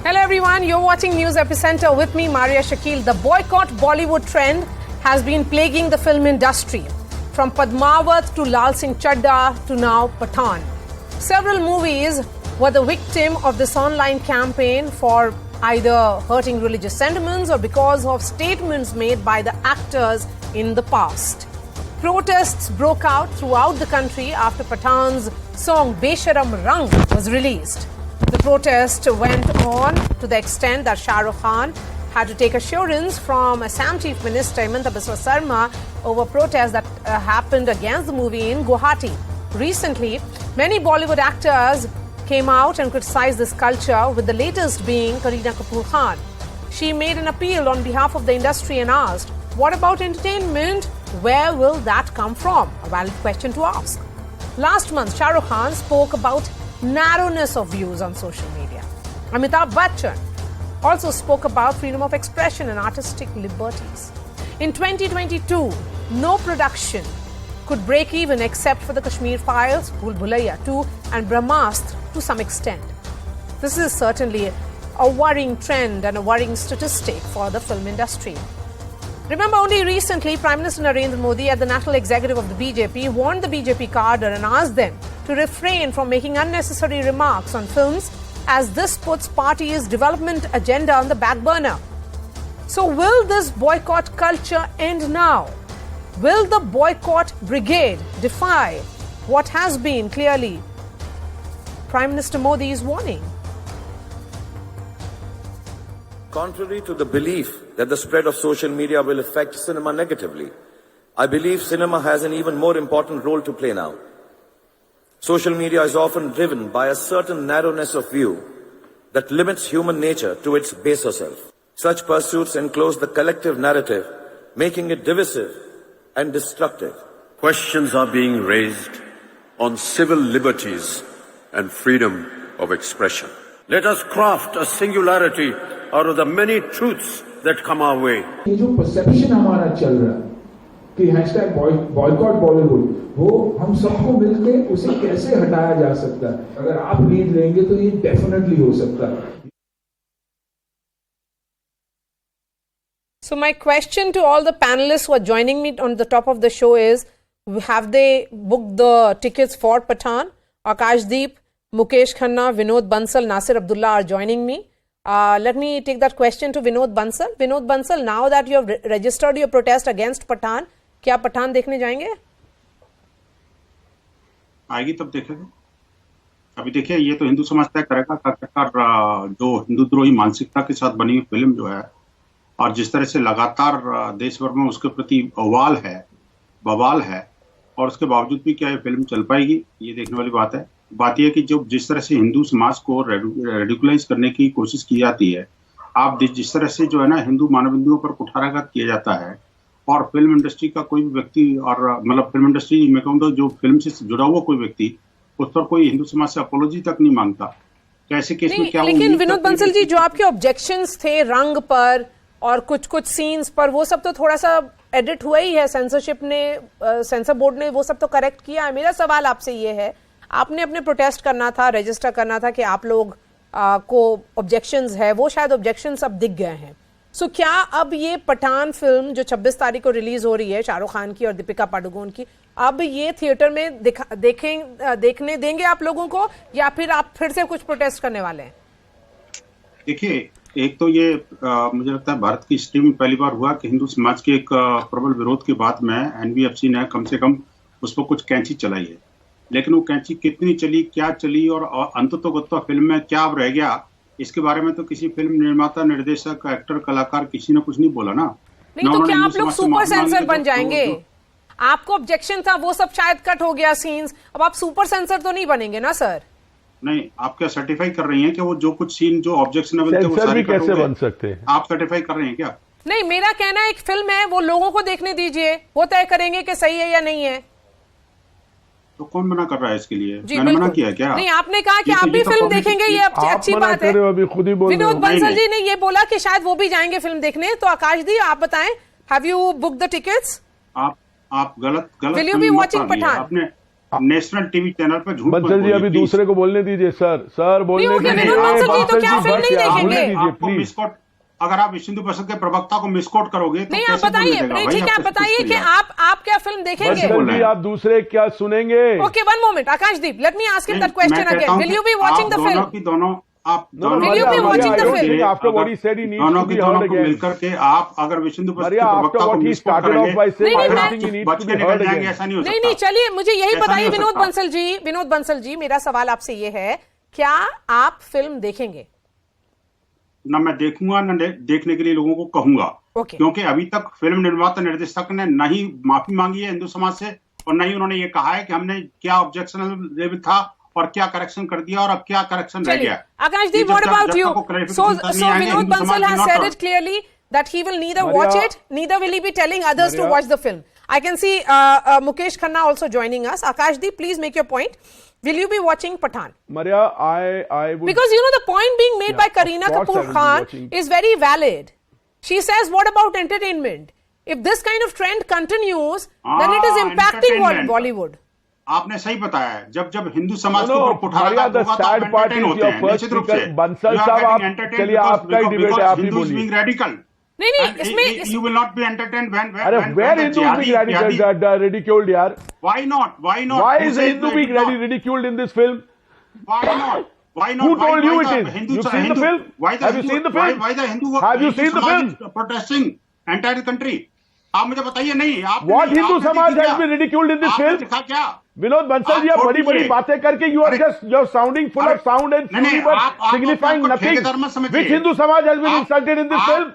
Hello everyone, you're watching News Epicenter with me, Maria Shakil. The boycott Bollywood trend has been plaguing the film industry. From Padmavat to Lal Singh Chadda to now Pathaan. Several movies were the victim of this online campaign for either hurting religious sentiments or because of statements made by the actors in the past. Protests broke out throughout the country after Pathaan's song Besharam Rang was released. The protest went on to the extent that Shah Rukh Khan had to take assurance from Assam Chief Minister Himanta Biswa Sarma over protests that happened against the movie in Guwahati. Recently, many Bollywood actors came out and criticized this culture, with the latest being Kareena Kapoor Khan. She made an appeal on behalf of the industry and asked, what about entertainment? Where will that come from? A valid question to ask. Last month, Shah Rukh Khan spoke about narrowness of views on social media. Amitabh Bachchan also spoke about freedom of expression and artistic liberties. In 2022, no production could break even except for the Kashmir Files, Bhul Bhulaiya 2 and Brahmastra to some extent. This is certainly a worrying trend and a worrying statistic for the film industry. Remember, only recently, Prime Minister Narendra Modi at the National Executive of the BJP warned the BJP cadre and asked them to refrain from making unnecessary remarks on films, as this puts party's development agenda on the back burner. So will this boycott culture end now? Will the boycott brigade defy what has been clearly Prime Minister Modi's warning? Contrary to the belief that the spread of social media will affect cinema negatively, I believe cinema has an even more important role to play now. Social media is often driven by a certain narrowness of view that limits human nature to its baser self. Such pursuits enclose the collective narrative, making it divisive and destructive. Questions are being raised on civil liberties and freedom of expression. Let us craft a singularity out of the many truths that come our way. ये जो perception हमारा चल रहा है कि hashtag boycott Bollywood, वो हम सबको मिलके उसे कैसे हटाया जा सकता है? अगर आप लीड लेंगे तो ये definitely हो सकता है. So my question to all the panelists who are joining me on the top of the show is, have they booked the tickets for Pathaan? Akashdeep, Mukesh Khanna, Vinod Bansal, Nasir Abdullah are joining me. Let me take that question to Vinod Bansal. Vinod Bansal, now that you have registered your protest against Pathaan, क्या पठान देखने जाएंगे? आएगी तब देखेंगे. अभी देखिए, ये तो हिंदू समाज तय करेगा कि जो हिंदुद्रोही मानसिकता के साथ बनी फिल्म जो है, और जिस तरह से लगातार देश भर में उसके प्रति बवाल है, और उसके बावजूद भी क्या ये फिल्म चल पाएगी, ये देखने वाली बात है. बात यह कि जो जिस तरह से हिंदू समाज को रेडिकुलाइज करने की कोशिश की जाती है, आप जिस तरह से जो है ना हिंदू मानवाधिकारों पर कुठाराघात किया जाता है, और फिल्म इंडस्ट्री का कोई भी व्यक्ति, और मतलब फिल्म इंडस्ट्री में कहूँ तो जो फिल्म से जुड़ा हुआ कोई व्यक्ति, उस पर कोई हिंदू समाज से अपॉलॉजी तक नहीं मांगता. कैसे केस में क्या? लेकिन विनोद बंसल जी, जो आपके ऑब्जेक्शंस थे रंग पर और कुछ सीन्स पर, वो सब तो थोड़ा सा एडिट हुआ ही है. सेंसरशिप ने, सेंसर बोर्ड ने वो सब तो करेक्ट किया है. मेरा सवाल आपसे ये है, आपने अपने प्रोटेस्ट करना था, रजिस्टर करना था कि आप लोग को ऑब्जेक्शंस है, वो शायद ऑब्जेक्शंस अब दिख गए हैं. सो क्या अब ये पठान फिल्म जो 26 तारीख को रिलीज हो रही है, शाहरुख खान की और दीपिका पादुकोण की, अब ये थिएटर में देखने देंगे आप लोगों को, या फिर आप फिर से कुछ प्रोटेस्ट करने वाले हैं? देखिए, एक तो ये मुझे लगता है भारत की हिस्ट्री में पहली बार हुआ कि हिंदू समाज के एक प्रबल विरोध के बाद में एनबीएफसी ने कम से कम उस पर कुछ कैंची चलाई है. लेकिन वो कैंची कितनी चली, क्या चली, और अंततोगत्वा फिल्म में क्या अब रह गया, इसके बारे में तो किसी फिल्म निर्माता, निर्देशक, एक्टर, कलाकार किसी ने कुछ नहीं बोला ना. नहीं तो क्या आप लोग सुपर सेंसर बन जाएंगे? आपको ऑब्जेक्शन था, वो सब शायद कट हो गया सीन्स, अब आप सुपर सेंसर तो नहीं बनेंगे ना सर? नहीं, आप क्या सर्टिफाई कर रही हैं कि वो जो कुछ सीन जो ऑब्जेक्शनेबल थे वो सारे कैसे बन सकते हैं? आप सर्टिफाई कर रहे हैं क्या? नहीं, मेरा कहना है एक फिल्म है, वो लोगों को देखने दीजिए, वो तय करेंगे कि सही है या नहीं है. तो कौन मना कर रहा है इसके लिए? मैंने मना किया क्या? नहीं, आपने कहा कि आप भी फिल्म देखेंगे, ये अच्छी बात है. विनोद बंसल जी ने ये बोला कि शायद वो भी जाएंगे फिल्म देखने. तो आकाशदीप, आप बताएं, have you book the tickets? आप गलत will you be watching Pathaan? National TV channel पर झूठ बंसल जी अभी दूसरे को बोलने दीजिए सर बोलने नहीं, दीजिए। विनोद बंसल जी, तो क्या बंसल फिल्म जी, नहीं बस देखेंगे? बोलने दीजिए आपको प्लीज। मिसकोट, अगर आप विश्व हिंदू परिषद के प्रवक्ता को मिसकोट करोगे तो नहीं, आप कैसे बोलने बताइए, देगा नहीं भाई? ठीक है, आप आपको बताइए कुछ कि नहीं है। आप क्या फिल्म देखेंगे? बंसल जी आप दूसरे क्या सुनेंगे? Okay, one moment. Akashdeep, let me ask him that मैं question कहता again. हूं Will कि you be watching आप the दोनों film? की दोनों आप No, दोनों Will you be watching the मिलकर film? के, After what he अगर said, he needs दोनों to की be दोनों heard को again. मिलकर के आप अगर विश्व हिंदू परिषद के Maria, प्रवक्ता after को what he misquote started off by करेंगे saying, नहीं, और मैं- आप think he needs बच to के be निकल heard जाएंगे, again. ऐसा नहीं हो नहीं सकता। नहीं, चलिए मुझे यही ऐसा नहीं बताइए हो विनोद सकता। बंसल जी, मेरा सवाल आपसे ये है, क्या आप फिल्म देखेंगे? ना मैं देखूंगा ना देखने के लिए लोगों को कहूंगा, Okay. क्योंकि अभी तक फिल्म निर्माता निर्देशक ने न ही माफी मांगी है हिंदू समाज से और न ही उन्होंने ये कहा है कि हमने क्या ऑब्जेक्शन था और क्या करेक्शन कर दिया और अब क्या करेक्शन रह चलिए, गया। Akashdeep, ये what जब तक- about जब you? तक वो clarification So तक नहीं आएंगे, Vinod हिंदू समाज Bansal will has not said turn. it clearly that he will neither Maria- watch it, neither will he be telling others to Maria- watch the film. I can see Mukesh Khanna also joining us. Akashdeep, please make your point. Will you be watching Pathan? Maria, I would. Because you know the point being made Yeah, by Kareena of course I Kapoor will be Khan watching. is very valid. She says, what about entertainment? If this kind of trend continues, then it is impacting entertainment. Bollywood. आपने सही बताया है, जब जब हिंदू समाज No, के no, ऊपर कुठाराघात Maria, the होगा तो sad आप part entertain is होते your हैं, first निश्चित रूप speaker, से। बंसल You are साहब, getting आप- entertained चलिए, because- आपका ही because debate है, आप ही Hindus बोलिए। being radical. नहीं नहीं, And इसमें you will not be entertained when अरे when where the Hindus being jihadi- ridiculed यार? Why not? Why not? Why Who is a says Hindu that being it is not? ridiculed in this film? Why not? Why not? Who Why- told you why it the is? Hindu- You've seen the Hindu- film? why the Have you Hindu- seen the why- film? Why the Hindu? Have you Hindu seen the Samaj film? is protesting entire country. आप मुझे बताइए नहीं आप What Hindu Samaj has been ridiculed in this film? दिखा क्या? विनोद बंसल जी, आप आप बड़ी बड़ी छोड़िए। बातें करके यू आर अरे- just you are sounding full of अरे- साउंड एंड नहीं, फ्यूरी नहीं, बट आप सिग्निफाइंग अपने नथिंग। ठेकेदार मत समझिए। विच हिंदू समाज हैज बीन आप- इंसल्टेड इन दिस आप- फिल्म?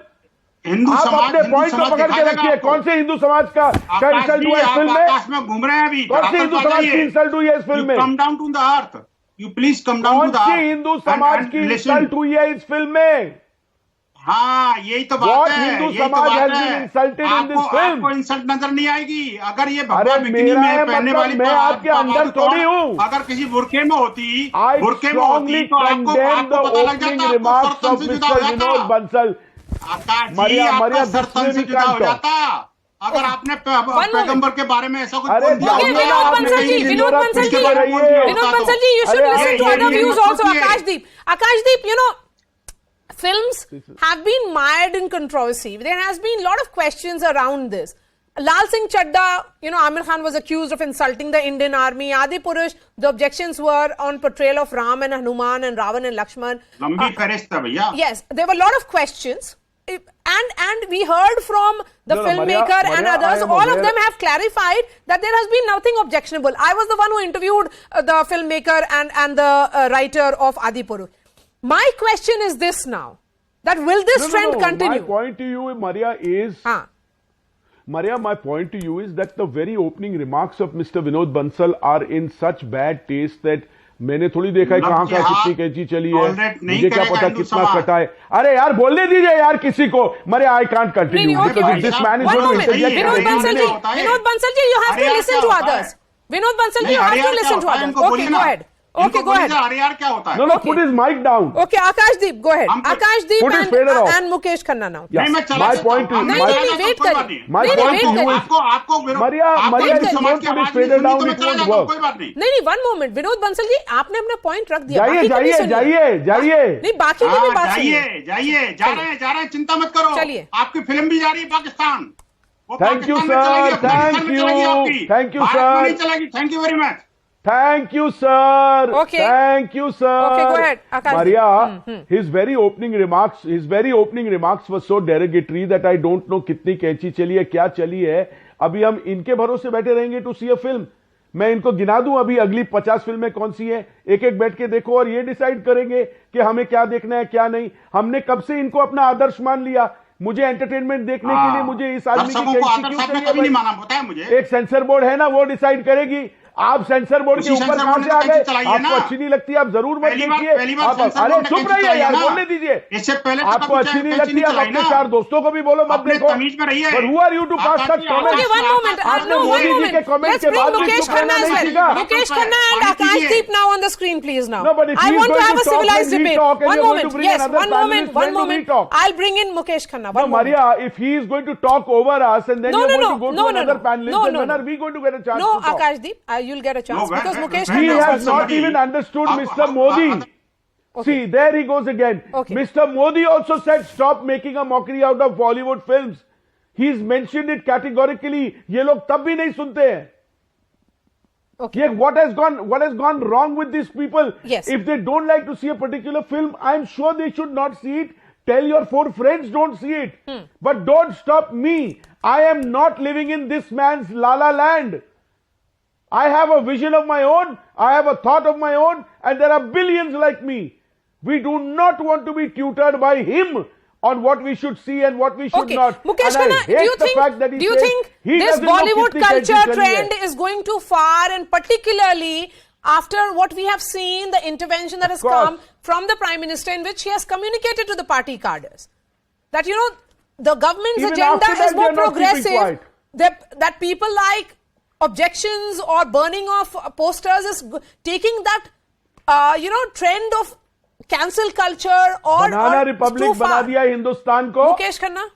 हिंदू आप समाज अपने हिंदू पॉइंट को समाज पकड़ के दिखाएगा रखिए। आपको। कौन से हिंदू समाज का आकाश इंसल्ट जी, हुआ इस आप फिल्म में? आकाश में घूम रहे हैं अभी। कौन से हिंदू समाज की इंसल्ट हुई है इस फिल्म में? Come down to the earth. You please come down come to the earth. See Hindu समाज की इंसल्ट हुई है इस फिल्म में? हाँ यही तो बात What है। Hindu यही तो समाज बात has है। been insulted in this आपको- film? आपको इंसल्ट नजर नहीं आएगी अगर ये अरे भगवा बिकिनी मेरा में है पहनने मतलब वाली मैं आपके अंदर थोड़ी हूँ। अगर किसी बुरके में होती I बुरके में होती strongly तो आपको condemn the पता लग opening जाता, आपको remarks सरतन of से जुदा Mr. हो जाता। Vinod Bansal. आकाश जी, Maria, आपका Maria, सरतन this से way we जुदा हो can't talk. जाता अगर आपने moment. पैगंबर के बारे में ऐसा कुछ अरे बोल दिया जाइए होता। ना, आप Bansal जी, मेरी Vinod जरा Bansal पीछे जी, रहिए। Vinod Bansal ji, you should अरे listen to ये other views also. सोचिए। Akashdeep, you know, films have been mired in controversy. There has been a lot of questions around this. Lal Singh Chadda, you know, Amir Khan was accused of insulting the Indian army. Adi Purush, the objections were on portrayal of Ram and Hanuman and Ravan and Lakshman. लंबी फहरिस्त है भैया। Yes, there were a lot of questions. And we heard from the No, no, filmmaker Maria, and I others, am all of aware- them have clarified that there has been nothing objectionable. I was the one who interviewed the filmmaker and the writer of Adi Purush. My question is this now, that will this trend continue? My point to you, Maria, is हाँ. Maria, my point to you is that the very opening remarks of Mr. Vinod Bansal are in such bad taste that मैंने थोड़ी देखा है कहाँ कहाँ कितनी कैंची चली है, मुझे क्या पता कितना कटा है। अरे यार बोलने दीजिए यार किसी को। मरे I can't continue because this man is going to interject. Vinod Bansal ji, you have to listen to others. Vinod Bansal ji, you have to listen to others. Okay, go ahead. Okay, go ahead. अरे यार क्या होता है? No, put his mic down. Okay, Akashdeep, go ahead. Put Akashdeep his fader off. and Mukesh Khanna now. Yeah, नहीं, मैं चला my देता point हूँ। to नहीं, my नहीं, नहीं, wait करिए। My नहीं, point नहीं, to wait you करिए। is आपको Maria, Maria, if you समाज don't की put his आवाज fader नहीं down, सुनी it तो मैं won't चला जाऊँ, work. कोई बात नहीं। नहीं, one moment. विनोद बंसल जी, आपने अपना पॉइंट रख दिया। जाइए बाकी की भी जाइए सुनिए। जाइए जाइए। नहीं, बाकी की भी बात सुनिए। जाइए जाइए जा रहे हैं चिंता मत करो। चलिए। आपकी फिल्म भी जा रही है पाकिस्तान। वो Thank you, पाकिस्तान में sir. चलेगी, अफगानिस्तान में चलेगी आपकी। Thank you, भारत में sir. नहीं चलेगी। Thank you very much. Thank you, sir. Okay. Thank you, sir. Okay, go ahead, Akash. Maria, his very opening remarks were so derogatory that I don't know कितनी कैंची चली है, क्या चली है। अभी हम इनके भरोसे बैठे रहेंगे to see a film. मैं इनको गिना दूं अभी अगली 50 फिल्में कौन सी हैं, एक एक बैठ के देखो और ये डिसाइड करेंगे कि हमें क्या देखना है क्या नहीं। हमने कब से इनको अपना आदर्श मान लिया। मुझे एंटरटेनमेंट देखने के लिए मुझे इस आदमी की कैंची क्यों कभी नहीं चाहिए? माना, पता है मुझे। एक सेंसर बोर्ड है ना, वो डिसाइड करेगी। आप सेंसर बोर्ड के ऊपर कहां से आ गए? आपको अच्छी नहीं लगती, आप जरूर मत देखिए। अरे चुप रहिए यार, बोलने दीजिए। इससे पहले आपको अच्छी नहीं लगती, आप अपने 4 दोस्तों को भी बोलो मत देखो। तमीज में रहिए। But who are you to pass such comments? Okay, one moment. आपने No, one Modi ji moment. के कमेंट Let's के bring बाद Mukesh Khanna as well. सीखा। Mukesh Khanna and Akashdeep now on the screen, please now. No, but if I he is want to going have to a talk civilized when we debate. talk and One you're going to moment. bring Yes, another one moment. panelist, when One do we moment. talk? I'll bring in Mukesh Khanna. No, One moment. Maria, if he is going to talk over us and then No, you're no, going no. to go to No, no, another no. panelist, No, then no, when no. are we going to get a chance No, to talk? Akashdeep, you'll get a chance. No, Because where- Mukesh where- He Khanna where- has also- not somebody- even understood How- Mr. how- Modi. Okay. See, there he goes again. Okay. Mr. Modi also said stop making a mockery out of Bollywood films. He's mentioned it categorically. ये लोग तब भी नहीं सुनते हैं. Okay. Yeah, what has gone wrong with these people? Yes. If they don't like to see a particular film, I'm sure they should not see it. Tell your 4 friends don't see it. But don't stop me. I am not living in this man's la la land. I have a vision of my own. I have a thought of my own, and there are billions like me. We do not want to be tutored by him on what we should see and what we should Okay, not. Mukesh And I Khanna, hate do you the fact that he says think he this doesn't know Bollywood kitni कैसी culture चली है. trend is going too far, and particularly after what we have seen, the intervention that has course. come from the Prime Minister, in which he has communicated to the party cadres that, you know, the government's Even agenda after that, is more they are not keeping progressive, quiet. that people like objections or burning of posters is taking that, trend of cancel culture or banana or Republic too बना far. दिया हिंदुस्तान को Mukesh Khanna?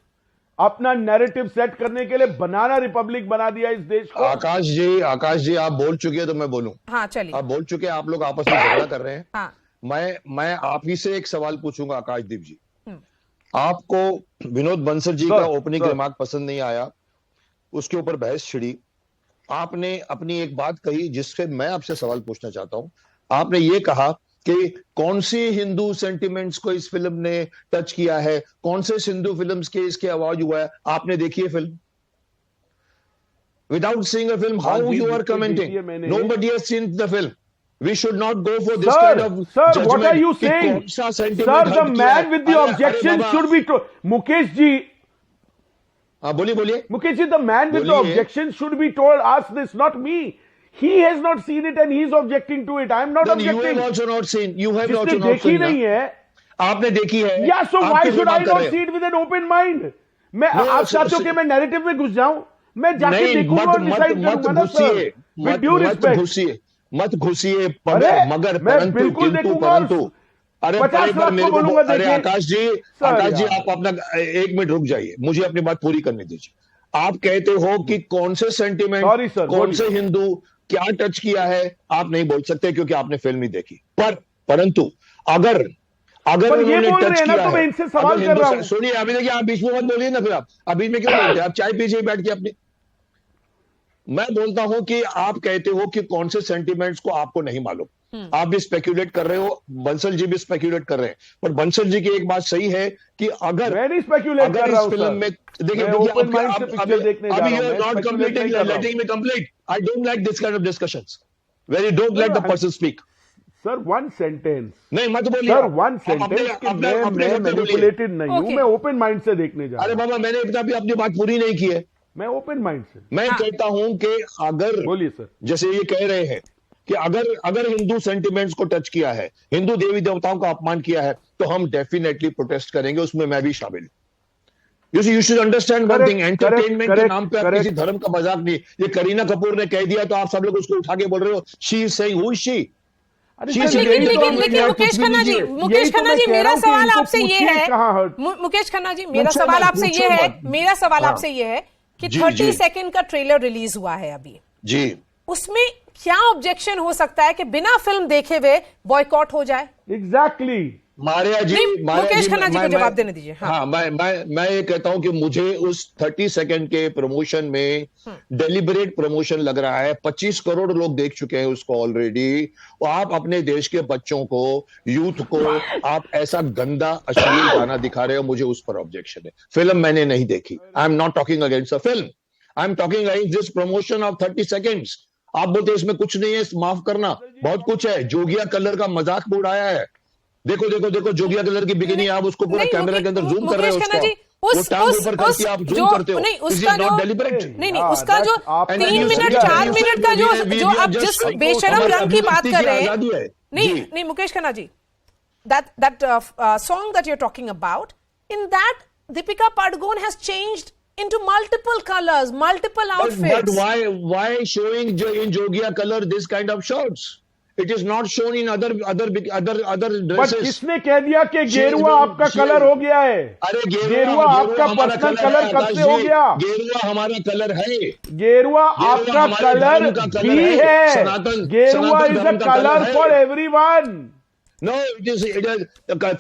अपना narrative set करने के लिए बनाना Republic बना दिया इस देश को. आकाश जी आप बोल चुके हैं तो मैं बोलूं. हाँ, चलिए. आप बोल चुके हैं, आप लोग आपस में झगड़ा कर रहे हैं. हाँ. मैं आप ही से एक सवाल पूछूंगा आकाशदीप जी. आपको विनोद बंसल जी का ओपनिंग रिमार्क पसंद नहीं आया, उसके ऊपर बहस छिड़ी. आपने अपनी एक बात कही जिससे मैं आपसे सवाल पूछना चाहता हूं. आपने ये कहा कि कौन सी हिंदू सेंटिमेंट्स को इस फिल्म ने टच किया है, कौन से हिंदू फिल्म्स के इसके आवाज हुआ है. आपने देखी है film? Without seeing a film how you are commenting? Nobody has seen the film. We should not go for this kind of Sir, judgment. what are you कि saying? कौन सा sentiment Sir, the हट किया man है. with the अरे objection Baba, should be told. Mukesh ji, हाँ बोलिए. Mukesh ji, the man with the बोलिए. objection should be told, ask this, not me. He has not seen it and he is objecting to it. I am not Then you objecting. have also not seen. You have जिसने also not देखी seen. नहीं ना. है. आपने देखी है. Yeah, so आप why क्यों should I बात कर not रहे see हैं? it with an open mind? मैं No, आप sir, चाहते हो sir. कि मैं नैरेटिव में घुस जाऊं? मैं जाके नहीं, देखूंगा और डिसाइड करूंगा ना सर. With due respect. मत घुसिए. अरे, मगर मैं परंतु बिल्कुल किंतु देखूंगा और परंतु अरे 50 पहले पर लाख मेरे को बोलूंगा, को अरे देखिए. आकाश जी यार. आप अपना 1 मिनट रुक जाइए, मुझे अपनी बात पूरी करने दीजिए. आप कहते हो कि कौन से सेंटिमेंट, Sorry, sir, कौन बोलिए. से हिंदू क्या टच किया है, आप नहीं बोल सकते क्योंकि आपने फिल्म नहीं देखी. परंतु अगर पर ये उन्होंने बोल रहे टच हैं ना, किया तो मैं है, इनसे सवाल अगर कर रहा हूं. हिंदू- सुनिए, अभी देखिए, आप बीच में मत बोलिए ना. फिर आप बीच में क्यों बोलते हैं? आप चाय पीजिए बैठ के अपनी. मैं बोलता हूं कि आप कहते हो कि कौन से सेंटिमेंट्स को आपको नहीं मालूम. आप भी स्पेक्यूलेट कर रहे हो, बंसल जी भी स्पेक्यूलेट कर रहे हैं. पर बंसल जी की एक बात सही है कि अगर मैं नहीं स्पेक्यूलेट कर रहा हूं फिल्म सर. में देखिए मैं open mind से picture देखने जा अभी रहा हूं. यू मैं नॉट speculate कंप्लीटिंग, नहीं कर रहा हूं. Letting me complete. I don't like this kind of discussions. Very don't like the person speak. Sir one sentence. नहीं मत बोलिए. सर वन आप सेंटेंस कि मैं मैनिपुलेटेड नहीं हूं. Okay. मैं ओपन माइंड से देखने जा अरे रहा हूं. बाबा, मैंने इतना भी अपनी बात पूरी नहीं की है. मैं ओपन माइंड से. मैं कहता हूं कि अगर बोलिए सर. जैसे ये कह रहे हैं कि अगर हिंदू सेंटिमेंट्स को टच किया है, हिंदू देवी देवताओं का अपमान किया है, तो हम डेफिनेटली प्रोटेस्ट करेंगे. उसमें मैं भी शामिल हूं. You should understand one Correct, thing. Entertainment के correct, नाम पे आप correct. किसी धर्म का मजाक नहीं. ये करीना कपूर ने कह दिया तो आप सब लोग उसको उठा के बोल रहे हो she is saying who is she. अरे She सर, is यही लेकिन- तो लेकिन- मैं लेकिन कह- मुकेश कुछ भी खन्ना जी, लीजिए. मुकेश यही तो खन्ना मैं जी, कह मेरा रहा हूं कि सवाल इनको आपसे ये पूछिए है. कहाँ hurt. मुकेश खन्ना जी, मेरा पूछो सवाल मत, आपसे पूछो ये है, मत. मेरा सवाल हाँ. आपसे ये है कि जी, 30 जी. सेकंड का ट्रेलर रिलीज हुआ है अभी. जी. उसमें क्या ऑब्जेक्शन हो सकता है कि बिना फिल्म देखे हुए बॉयकॉट हो जाए? एग्जैक्टली. मारिया जी, नहीं, मारिया मुकेश जी, खन्ना जी को मैं- जवाब देने दीजिए. हाँ. हाँ, मैं ये कहता हूं कि मुझे उस 30 सेकंड के प्रमोशन में डेलिबरेट प्रमोशन लग रहा है. 25 करोड़ लोग देख चुके हैं उसको ऑलरेडी. और आप अपने देश के बच्चों को, यूथ को आप ऐसा गंदा अश्लील गाना दिखा रहे हो. मुझे उस पर ऑब्जेक्शन है. फिल्म मैंने नहीं देखी. I am not talking against a film. I am talking against this promotion of 30 seconds. आप बोलते इसमें कुछ नहीं है, माफ करना, बहुत कुछ है. जोगिया कलर का मजाक भी उड़ाया है. देखो देखो देखो, जोगिया कलर की बिकिनी, आप उसको पूरा नहीं, कैमरा के अंदर जूम कर रहे हो. मुकेश खन्ना जी, वो टांग ऊपर करके आप जूम करते हो. नहीं, This is उसका not जो deliberate. नहीं, हाँ, उसका जो आप- 3 And you minute said- 4 you minute said का we जो are आप just जिस psycho. बेशरम हमारी रंग की बात अभिव्यक्ति कर की रहे आजादी है. हैं. नहीं जी. नहीं, Mukesh Khanna ji, that song that you're talking about, in that Deepika Padukone has changed into multiple colors, multiple outfits. But why showing in Jogia color this kind of shorts? It is not shown in other but dresses. किसने कह दिया कि गेरुआ आपका colour हो गया है? अरे गेरुआ आपका हमारा पर्सनल है, कलर कब आकाश से हो जी, गया? गेरुआ हमारा कलर है। गेरुआ आपका हमारे कलर धर्म का कलर भी है। है। सनातन गेरुआ इज अ धर्म का कलर है। For everyone. No, it is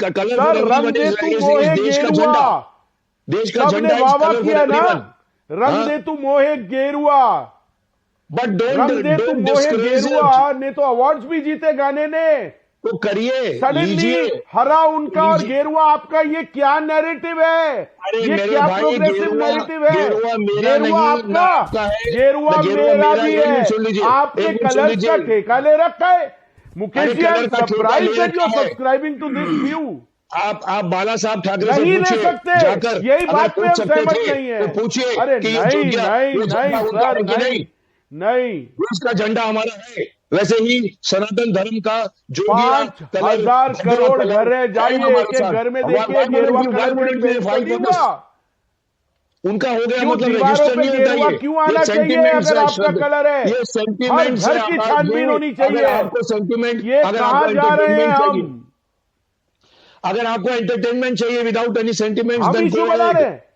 colour sir रंग दे तू मोहे गेरुआ, देश का सबने झंडा वाह किया ना। रंग हाँ? दे तू मोहे गेरुआ, बट रंग दे तू डोंट मोहे डिस्करेज गेरुआ ने तो अवार्ड्स भी जीते गाने ने। तो करिए, सडनली लीजिए। हरा उनका और गेरुआ आपका, ये क्या नैरेटिव है? अरे ये मेरे क्या भाई, प्रोग्रेसिव नैरेटिव है? गेरुआ मेरा नहीं, ना आपका है। गेरुआ ना गेरुआ मेरा मेरा भी है। है। सुन लीजिए, आपके एक मिनट सुन कलर लीजिए। का ठेका ले रखा है। मुकेश जी, आई कलर एम का ठेका सरप्राइज ले दैट यू आर रखा है। Subscribing to this view. आप बाला साहब ठाकरे से नहीं ले पूछिए सकते, जाकर, यही अगर बात में पूछ हम सकते सहमत थे, नहीं है। तो पूछिए अरे कि ये नहीं जो क्या- नहीं ये झंडा नहीं उनका सर, है कि नहीं नहीं। इसका झंडा हमारा है। वैसे ही सनातन धर्म का जो भी 5,000 करोड़ घर है, जाइए एक एक घर में देखिए गेरुआ कलर में पेंट नहीं हुआ। उनका हो गया क्यों मतलब दीवारों रजिस्टर पे नहीं होता गेरुआ ये। क्यों आना ये चाहिए sentiments अगर है, आपका कलर है? ये हर सेंटिमेंट्स घर की छानबीन होनी चाहिए। अगर आपको सेंटिमेंट, ये अगर कहाँ आपको जा रहे हैं entertainment हम? चाहिए, अगर आपको एंटरटेनमेंट चाहिए विदाउट एनी सेंटिमेंट्स, हम इशू बना रहे हैं।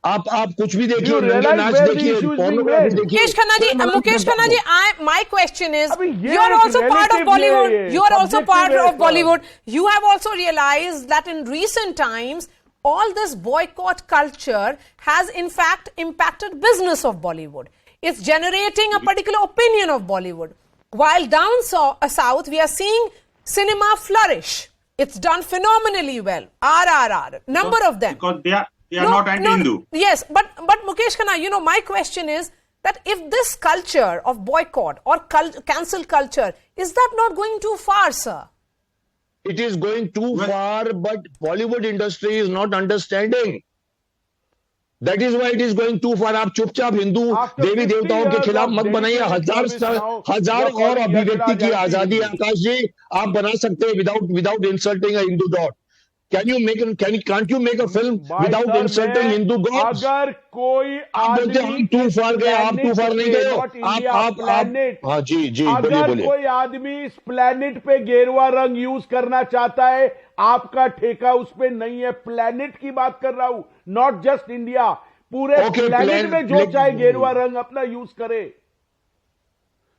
आप कुछ भी देखिए, You नंगे realize नाच where the देखिए, issue is being pornography made? देखिए। Mukesh Khanna ji, Mukesh Khanna ji, my question is, अभी ये you are एक also part of relative Bollywood. ये You are also subjective part है of इसका। Bollywood. You have also realized that in recent times, all this boycott culture has in fact impacted business of Bollywood. It's generating a particular opinion of Bollywood. While down south, we are seeing cinema flourish. It's done phenomenally well. RRR, number of them. Because they are not anti-Hindu. Yes, but Mukesh Khanna, you know, my question is that if this culture of boycott or cancel culture, is that not going too far, sir? It is going too far, but Bollywood industry is not understanding. That is why it is going too far. आप चुपचाप हिंदू देवी देवताओं के खिलाफ मत बनाइए। हजार और अभिव्यक्ति की आजादी है आकाश जी, आप बना सकते हैं without insulting a Hindu god. Can't you make a film without insulting Hindu gods? अगर कोई आप बोलते हैं हम too far गए, आप too far नहीं गए हो। आप हाँ जी अगर बोलिए। कोई आदमी इस प्लेनेट पे गेरुआ रंग यूज करना चाहता है, आपका ठेका उस पे नहीं है। प्लेनेट की बात कर रहा हूं, नॉट जस्ट इंडिया। पूरे प्लेनेट में जो चाहे गेरुआ रंग अपना यूज करे।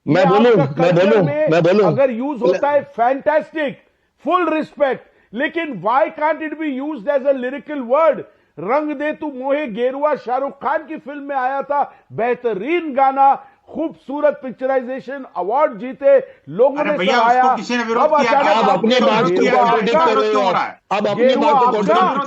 मैं बोलूं अगर यूज होता है फैंटास्टिक, फुल रिस्पेक्ट, लेकिन why can't it be used as a lyrical word? रंग दे तू मोहे गेरुआ शाहरुख खान की फिल्म में आया था, बेहतरीन गाना, खूबसूरत पिक्चराइजेशन, अवार्ड जीते, लोगों ने सराहाया। अब आप अपने बात को कॉन्ट्रडिक्ट कर रहे हो। अब अपनी बात को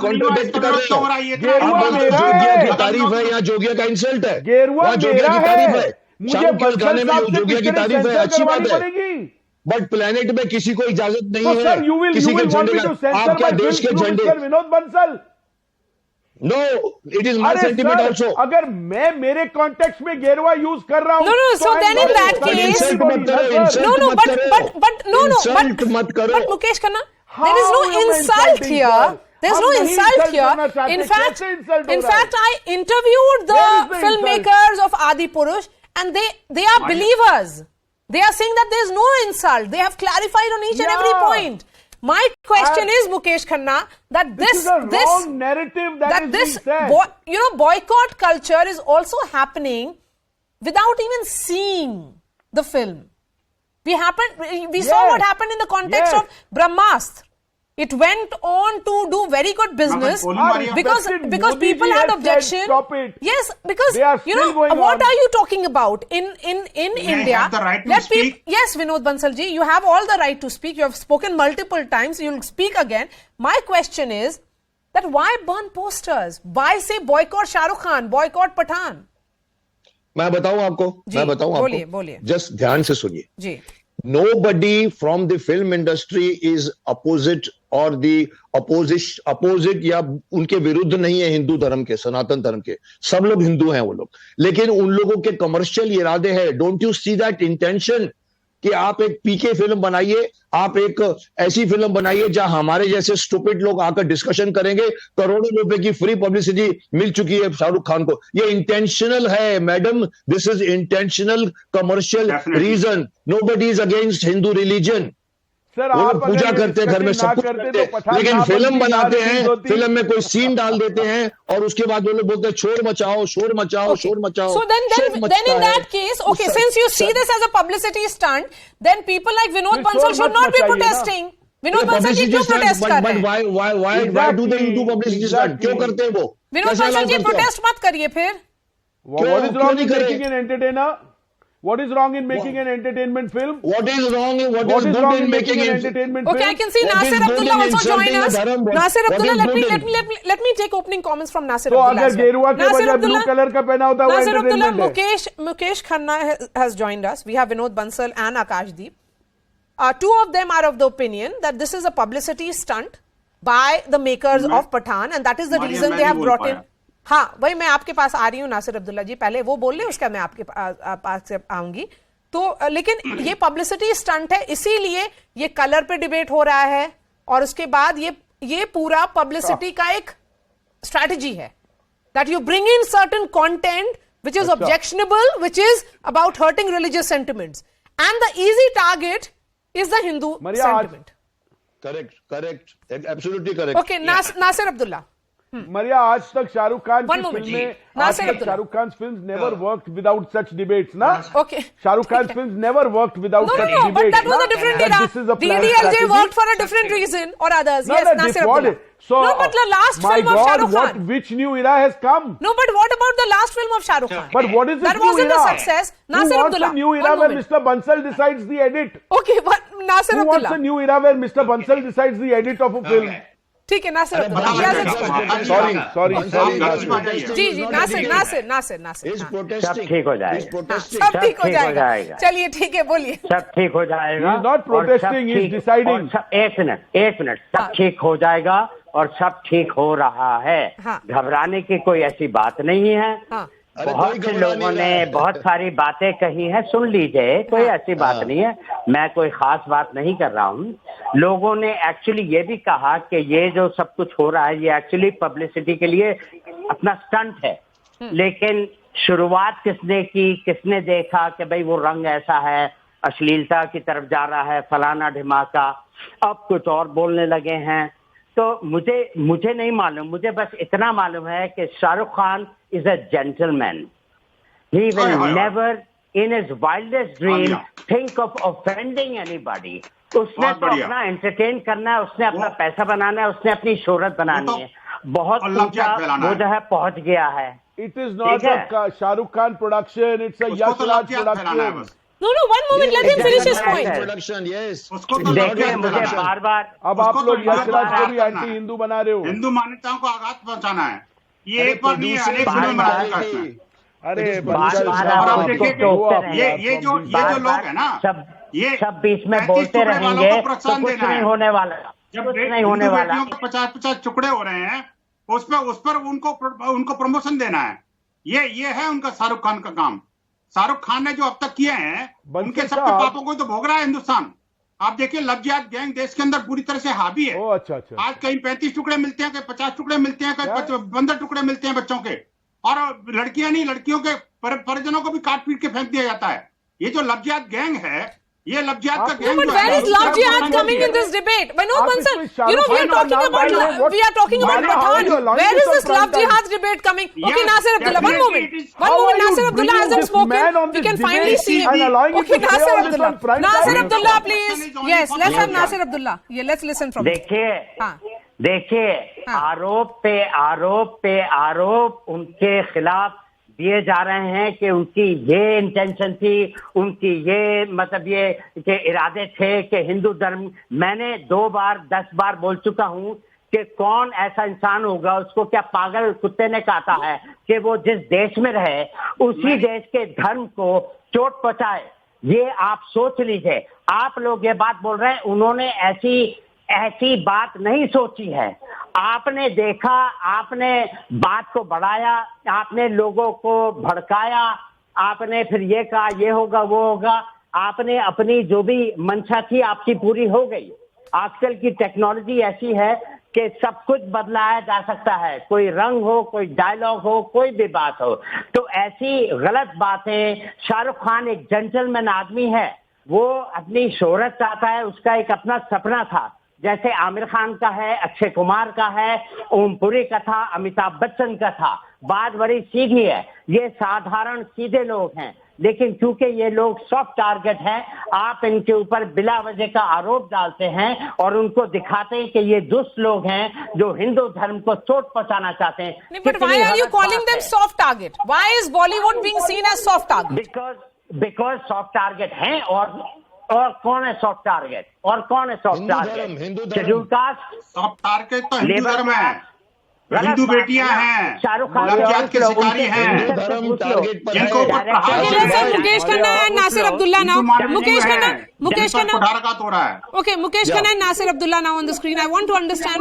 कॉन्ट्रडिक्ट कर रहे हो। गेरुआ मेरा जोगिया है, की तारीफ है या जोगिया का इंसल्ट है? गेरुआ जोगिया की तारीफ है, मुझे शाहरुख के बंसल गाने में साहब से जोगिया की पिक्चरें तारीफ है, सेंसर अच्छी बात करवानी है। पड़ेगी। बट प्लेनेट में किसी को इजाजत नहीं तो है सर यू विल किसी के वांट झंडे मी टू का। सेंसर आप क्या माय देश के फिल्म झंडे? Mister Vinod Bansal? No, it is my sentiment sir, also. अगर मैं मेरे कॉन्टेक्स्ट में गेरुआ यूज कर रहा हूं, No, so then in that case, insult मत करो, इंसल्ट no, मत करो, इंसल्ट मत करो। but Mukesh Khanna, there is no insult here. There's no insult here. In fact, I interviewed the filmmakers of Adi Purush, and they are believers. They are saying that there's no insult. They have clarified on each and every point. My question is, Mukesh Khanna, that this is a wrong narrative that is being said. Boycott culture is also happening without even seeing the film. We saw what happened in the context of Brahmastra. It went on to do very good business because people had objection. Stop it. Yes, because They are still going what on. are you talking about in India? Have the right to speak. Yes, Vinod Bansal ji, you have all the right to speak. You have spoken multiple times. You'll speak again. My question is that why burn posters? Why say boycott Shah Rukh Khan, boycott Pathan? मैं बताऊं आपको, बोलिए। Just ध्यान से सुनिए जी। Nobody from the film industry is opposite or the opposite या उनके विरुद्ध नहीं है हिंदू धर्म के, सनातन धर्म के। सब लोग हिंदू हैं वो लोग, लेकिन उन लोगों के कमर्शियल इरादे हैं। Don't you see that intention? कि आप एक पीके फिल्म बनाइए, आप एक ऐसी फिल्म बनाइए जहां हमारे जैसे स्टूपिड लोग आकर डिस्कशन करेंगे। करोड़ों रुपए की फ्री पब्लिसिटी मिल चुकी है शाहरुख खान को। ये इंटेंशनल है madam, this is intentional commercial reason. Nobody is against Hindu religion. Sir वो आप लोग अगर पूजा ये करते हैं, घर में discussion सब कुछ ना करते करते तो हैं, पठान लेकिन ना फिल्म बनती, बनाते ना हैं, रिलीज होती। फिल्म में कोई सीन डाल देते हैं और उसके बाद वो लोग बोलते हैं शोर मचाओ, शोर मचाओ, शोर मचाओ। So then शोर in मचता है। that case, okay, since you see this as a publicity stunt, then people like Vinod फिर Bansal शोर should मत not be मचाइए ना। protesting. Vinod ये Bansal जी publicity क्यों stunt, protest कर रहे हैं? why do they do publicity stunt? क्यों करते हैं वो? विनोद कैसे बंसल allow जी करते हो? प्रोटेस्ट मत करिए फिर। What is क्यों wrong नहीं in करें? making an entertainer? What is wrong in making an entertainment film? What is wrong? What What is is good wrong in in making making an it? entertainment Okay, I film? can see What Nasir is good Abdullah in also join insulting us. a dharam? Nasir What Abdullah, is good in- let me take opening comments from Nasir तो Abdullah. अगर as well. गेरुआ के Nasir बजाय blue Abdullah- colour का पहना होता है वो Nasir Abdullah, एंटरटेनमेंट है। Mukesh Khanna has joined us. We have Vinod Bansal and Akashdeep. Two of them are of the opinion that this is a publicity stunt by the makers of Pathan, and that is the Maria, reason मैं they नहीं have बोल brought in. पाया। हाँ वही मैं आपके पास आ रही हूँ नासिर अब्दुल्ला जी, पहले वो बोल ले उसका मैं आपके पास से आऊंगी। तो लेकिन ये पब्लिसिटी स्टंट है, इसीलिए ये कलर पे डिबेट हो रहा है और उसके बाद ये पूरा पब्लिसिटी का एक स्ट्रैटेजी है that you bring in certain content which is objectionable, which is about hurting religious sentiments, and the easy target is the Hindu Maria, sentiment. Correct. Absolutely correct. Okay, Nasir Abdullah. मरिया, आज तक Shahrukh Khan One की moment. फिल्में, आज नासिर तक Abdullah. Shahrukh Khan films never worked without such debates ना। Okay. Shahrukh Khan films never worked without No, such no, debates. but that was na? a different That era. this is a planned DDLJ strategy. worked for a different reason or others. No, Yes, no, Nasir this what Abdullah. is- So, no, but the last my film of God, Shah Rukh Khan. which new era has come? No, but what about the last film of Shah Rukh Khan? But what is this That new wasn't era? a success. Who Nasir wants Abdullah. a new era One where moment. Mr. Bansal decides the edit? Okay, but Nasir Who wants a Abdullah. new era where Mr. Bansal decides the edit of a film? ठीक है Nasir Abdullah. He has explained. Sorry. Ji Nasir Is हाँ। protesting. सब ठीक हो जाएगा। Is protesting. सब ठीक हो ठीक हो जाएगा। जाएगा। चलिए ठीक है बोलिए। सब ठीक हो जाएगा। He is not protesting, he is deciding. एक मिनट सब हाँ। ठीक हो जाएगा और सब ठीक हो रहा है। हाँ। घबराने की कोई ऐसी बात नहीं है। हाँ। अरे बहुत कोई से घबरा लोगों नहीं ने रहा है। बहुत सारी बातें कही हैं, सुन लीजिए, कोई ऐसी बात नहीं है, मैं कोई खास बात नहीं कर रहा हूँ। लोगों ने एक्चुअली ये भी कहा कि ये जो सब कुछ हो रहा है ये एक्चुअली पब्लिसिटी के लिए अपना स्टंट है, लेकिन शुरुआत किसने की, किसने देखा कि भाई वो रंग ऐसा है, अश्लीलता की तरफ जा रहा है, फलाना ढिमाका, अब कुछ और बोलने लगे हैं। तो मुझे नहीं मालूम, मुझे बस इतना मालूम है कि Shahrukh Khan is a gentleman. He will never in his wildest dream think of offending anybody. उसने बहुत तो बढ़िया। अपना एंटरटेन करना है, उसने अपना पैसा बनाना है, उसने अपनी शोहरत बनानी है। बहुत अल्लाह ऊंचा क्या फैलाना वो है। जो है पहुंच गया है। It is not ठीक है। a Shahrukh Khan production, it's a उसको Yash तो Raj लफ्ज़ याद फैलाना है production. बस। No, one moment. Let him finish his point. Production, yes. उसको तो देखिए लफ्ज़ याद मुझे फैलाना है। बार बार अब उसको आप तो लोग यश राज को भी करना एंटी है। हिंदू बना रहे हो। हिंदू मान्यताओं को आघात पहुंचाना है। ये अरे एक बार नहीं है, producer अनेक बार- फिल्में बार- बना चुका है इसमें। अरे बार बंसल बार साहब, आप देखिए आपको कि वो आप ये जो लोग है ना, ये सब बीच में 35 बोलते टुकड़े वालों रहेंगे को तो प्रोत्साहन कुछ देना नहीं है। होने वाला, जब कुछ नहीं होने वाला। बेटियों के 50-50 टुकड़े हो रहे हैं, उस पर उनको प्रमोशन देना है। ये है उनका शाहरुख खान का काम। शाहरुख खान ने जो अब तक किए हैं, बंसल उनके सबके साहब- पापों को तो भोग रहा है हिंदुस्तान। आप देखिए लफ्ज़ियात गैंग देश के अंदर पूरी तरह से हावी है। ओ अच्छा अच्छा। आज कहीं 35 टुकड़े मिलते हैं, कहीं 50 टुकड़े मिलते हैं, क्या? कहीं 15 टुकड़े मिलते हैं बच्चों के, और लड़कियां नहीं, लड़कियों के परिजनों को भी काट पीट के फेंक दिया जाता है। ये जो लफ्ज़ियात गैंग है, ये लफ्ज़ियात का No, गैंग But जो where है is love jihad coming in this debate? Vinod आप Bansal, इसमें you know we are Shahrukh talking Khan about नाम डालिए, we are talking about Maria, how are you Pathan. allowing Where this is on this prime love time? jihad debate coming? Okay, Yes, Nasir Abdullah, one definitely moment. it is. One How moment, are you Nasir Abdullah bringing hasn't this spoken. man on We this can finally debate see and him. allowing him Okay, to say Nasir all this Abdullah. on prime Nasir time? Abdullah, Yes, please. Yes, let's have Nasir Abdullah. Yeah, let's listen from him. हाँ। देखिए हाँ। आरोप पे आरोप उनके खिलाफ दिए जा रहे हैं कि उनकी ये इंटेंशन थी, उनकी ये मतलब ये के इरादे थे कि हिंदू धर्म। मैंने 2 बार 10 बार बोल चुका हूं कि कौन ऐसा इंसान होगा, उसको क्या पागल कुत्ते ने काटा है कि वो जिस देश में रहे उसी देश के धर्म को चोट पहुंचाए। ये आप सोच लीजिए। आप लोग ये बात बोल रहे हैं, उन्होंने ऐसी बात नहीं सोची है। आपने देखा, आपने बात को बढ़ाया, आपने लोगों को भड़काया, आपने फिर ये कहा ये होगा वो होगा। आपने अपनी जो भी मंशा थी आपकी पूरी हो गई। आजकल की टेक्नोलॉजी ऐसी है कि सब कुछ बदलाया जा सकता है, कोई रंग हो, कोई डायलॉग हो, कोई भी बात हो। तो ऐसी गलत बातें, शाहरुख खान एक जेंटलमैन आदमी है, वो अपनी शोहरत चाहता है, उसका एक अपना सपना था, जैसे आमिर खान का है, अक्षय कुमार का है, ओमपुरी का था, अमिताभ बच्चन का था। बात बड़ी सीधी है, ये साधारण सीधे लोग हैं, लेकिन क्योंकि ये लोग सॉफ्ट टारगेट हैं, आप इनके ऊपर बिला वजह का आरोप डालते हैं और उनको दिखाते हैं कि ये दुष्ट लोग हैं जो हिंदू धर्म को चोट पहुंचाना चाहते हैं। But why are you calling them soft target? Why is Bollywood being seen as soft target? Because soft target हैं। और कौन है सॉफ्ट टारगेट? और कौन है soft target? Schedule caste. Soft target तो हिंदू धर्म है, हिंदू बेटियां हैं, शाहरुख खान लड़कियां के शिकारी हैं, जिनको ऊपर Mukesh Khanna and Nasir Abdullah now. Mukesh Khanna. हो रहा है। Okay, Mukesh Khanna and Nasir Abdullah now on the screen. I want to understand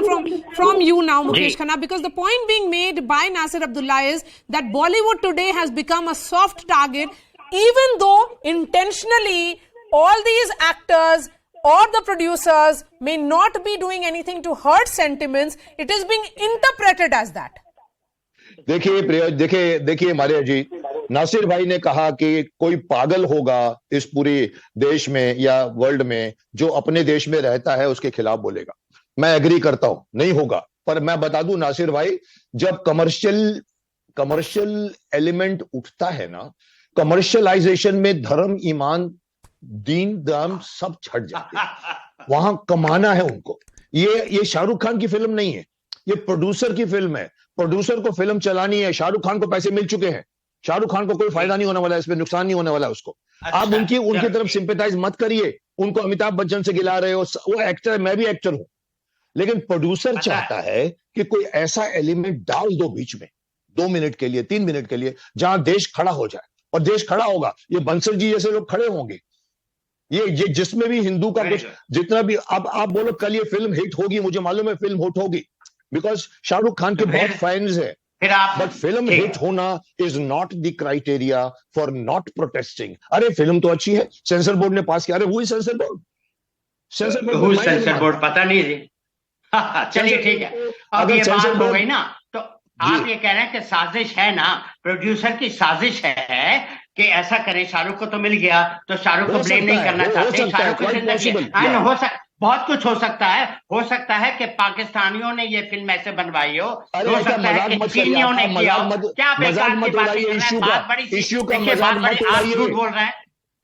from you now, Mukesh Khanna, because the point being made by Nasir Abdullah is that Bollywood today has become a soft target, even though intentionally all these actors or the producers may not be doing anything to hurt sentiments. It is being interpreted as that. देखिए मारिया जी, नासिर भाई ने कहा कि कोई पागल होगा इस पूरे देश में या वर्ल्ड में जो अपने देश में रहता है उसके खिलाफ बोलेगा। मैं एग्री करता हूं, नहीं होगा। पर मैं बता दूं नासिर भाई, जब कमर्शियल एलिमेंट उठता है ना, कमर्शियलाइजेशन में धर्म, ईमान, दीन, दाम सब छट जाते हैं। वहां कमाना है उनको। ये शाहरुख खान की फिल्म नहीं है, ये प्रोड्यूसर की फिल्म है। प्रोड्यूसर को फिल्म चलानी है, शाहरुख खान को पैसे मिल चुके हैं, शाहरुख खान को कोई फायदा नहीं होने वाला है, इसमें नुकसान नहीं होने वाला है उसको। आप उनकी तरफ सिंपैथाइज मत करिए, उनको अमिताभ बच्चन से गिला रहे हो, वो एक्टर है, मैं भी एक्टर हूं, लेकिन प्रोड्यूसर चाहता है कि कोई ऐसा एलिमेंट डाल दो बीच में 2 मिनट के लिए, 3 मिनट के लिए, जहां देश खड़ा हो जाए। और देश खड़ा होगा, ये बंसल जी जैसे लोग खड़े होंगे, ये जिसमें भी हिंदू का कुछ जितना भी। अब आप बोलो कल ये फिल्म हिट होगी, मुझे मालूम है फिल्म हिट होगी, बिकॉज शाहरुख खान के बहुत फैंस है। बट फिल्म हिट होना is not the criteria for not protesting. अरे फिल्म तो अच्छी है, सेंसर बोर्ड ने पास किया। अरे हुई सेंसर बोर्ड? सेंसर बोर्ड पता नहीं जी। चलिए ठीक है, अब ये बात हो गई ना, तो आप ये कह रहे हैं कि साजिश है ना, प्रोड्यूसर की साजिश है कि ऐसा करें। शाहरुख को तो मिल गया, तो शाहरुख को ब्लेम नहीं करना चाहते, शाहरुख को बहुत कुछ हो सकता है। हो सकता है कि पाकिस्तानियों ने ये फिल्म ऐसे बनवाई हो सकता है कि चीनियों ने किया हो। क्या बेकार की बात कर रहे हैं? बात बड़ी आप झूठ बोल रहे हैं,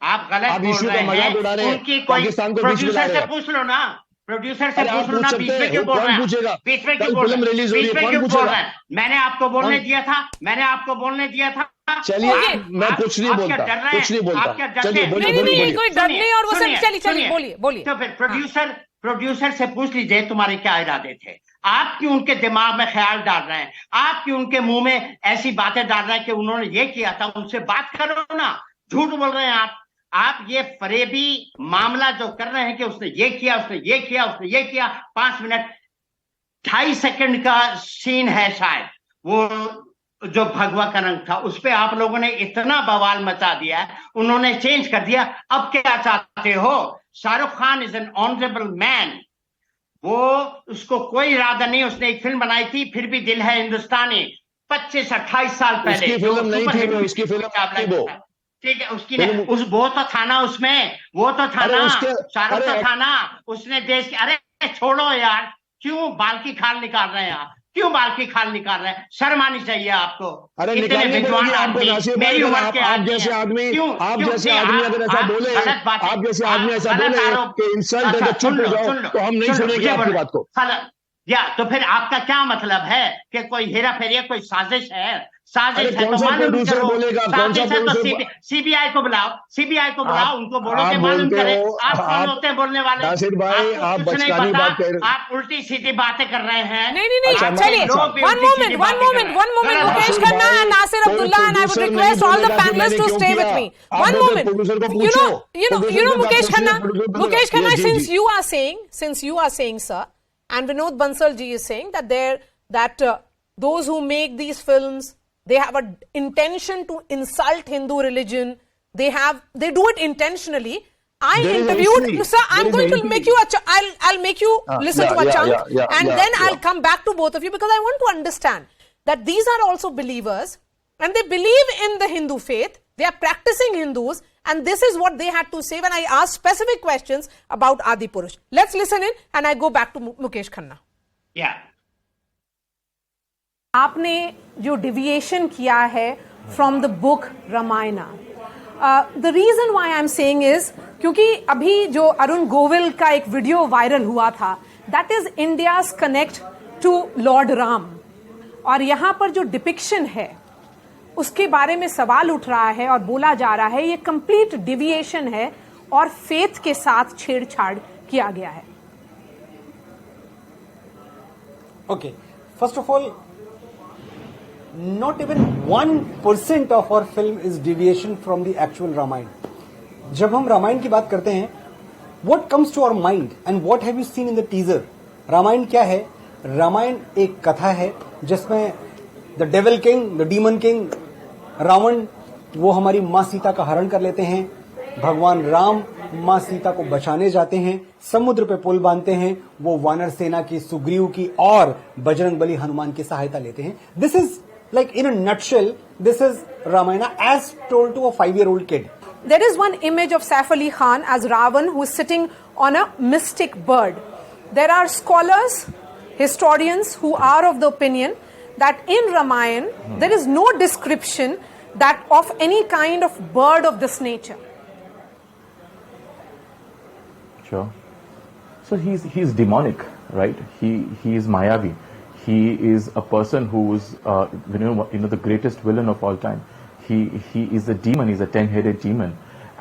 आप गलत बोल रहे हैं। उनकी कोई प्रोड्यूसर से पूछ लो ना, प्रोड्यूसर से पूछ लो ना, बीच में क्यों बोल रहे हैं? बीच में क्यों बोल रहे हैं? मैंने आपको बोलने दिया था। चलिए मैं कुछ नहीं बोलता। नहीं, कोई डर नहीं। और वो सब चलिए बोलिए। तो फिर प्रोड्यूसर से पूछ लीजिए तुम्हारे क्या इरादे थे। आप क्यों उनके दिमाग में ख्याल डाल रहे हैं? आप क्यों उनके मुंह में ऐसी बातें डाल रहे हैं कि उन्होंने ये किया था? उनसे बात करो ना, झूठ बोल रहे हैं आप ये फरेबी मामला जो कर रहे हैं कि उसने ये किया, उसने ये किया, उसने ये किया। 5 मिनट 2.5 सेकंड का सीन है शायद, वो जो भगवा का रंग था, उस पे आप लोगों ने इतना बवाल मचा दिया है, उन्होंने चेंज कर दिया। अब क्या चाहते हो? Shahrukh Khan is an honourable man, वो उसको कोई इरादा नहीं, उसने एक फिल्म बनाई थी फिर भी दिल है हिंदुस्तानी 25-28 साल पहले। इसकी फिल्म नहीं थी वो, इसकी फिल्म ठीक है, उसकी ने वो तो था ना, उसमें वो तो था ना, शाहरुख तो था ना, उसने देश के। अरे छोड़ो यार, क्यों बाल की खाल निकाल रहे हैं आप? क्यों बाल की खाल निकाल रहे हैं? शर्म आनी चाहिए आपको। अरे इतने विद्वान आदमी, मेरी उम्र के आप जैसे आदमी अगर ऐसा बोले, आप जैसे आदमी ऐसा बोले कि इंसल्ट है तो चुप हो जाओ, तो हम नहीं सुनेंगे आपकी बात को। तो फिर आपका क्या मतलब है कि कोई हेरा फेरी, कोई साजिश है? साजिश है तो मालूम करो। सीबीआई को बुलाओ, उनको बोलो कि मालूम करें। आप कौन होते हैं बोलने वाले? नासिर भाई, आप बचकानी बात कर रहे हैं, आप उल्टी सीधी बातें कर रहे हैं। नहीं, चलिए, one moment, Mukesh Khanna and Nasir Abdullah, and I would request all the panelists to stay with me. One moment, you know, Mukesh Khanna, since you are saying, sir, and Vinod Bansal ji is saying that those who make these films, they have an intention to insult Hindu religion, they do it intentionally. I There is a interviewed, history. sir, I'm There is going a to make you I'll make you listen to a chunk and then I'll come back to both of you because I want to understand that these are also believers and they believe in the Hindu faith. They are practicing Hindus and this is what they had to say when I asked specific questions about Adi Purush. Let's listen in and I go back to Mukesh Khanna. Yeah. आपने जो deviation किया है from the book Ramayana, the reason why I am saying is क्योंकि अभी जो अरुण गोविल का एक video viral हुआ था, that is India's connect to lord Ram, और यहां पर जो डिपिक्शन है उसके बारे में सवाल उठ रहा है और बोला जा रहा है ये कंप्लीट डिविएशन है और फेथ के साथ छेड़छाड़ किया गया है. Okay, first of all, not even 1% of our film is deviation from the actual Ramayana. जब हम रामायण की बात करते हैं, what comes to our mind and what have you seen in the teaser? Ramayan क्या है? रामायण एक कथा है जिसमें the devil king, the demon king, Ravan वो हमारी माँ सीता का हरण कर लेते हैं. भगवान राम माँ सीता को बचाने जाते हैं, समुद्र पे पुल बांधते हैं, वो वानर सेना की, सुग्रीव की और बजरंगबली हनुमान की सहायता लेते हैं. This is like in a nutshell, this is Ramayana as told to a 5-year-old kid. There is one image of Saif Ali Khan as Ravan who is sitting on a mystic bird. There are scholars, historians who are of the opinion that in Ramayana there is no description that of any kind of bird of this nature. Sure. So he's demonic, right? He is Mayavi. He is a person who is, the greatest villain of all time. He is a demon. He's a 10-headed demon,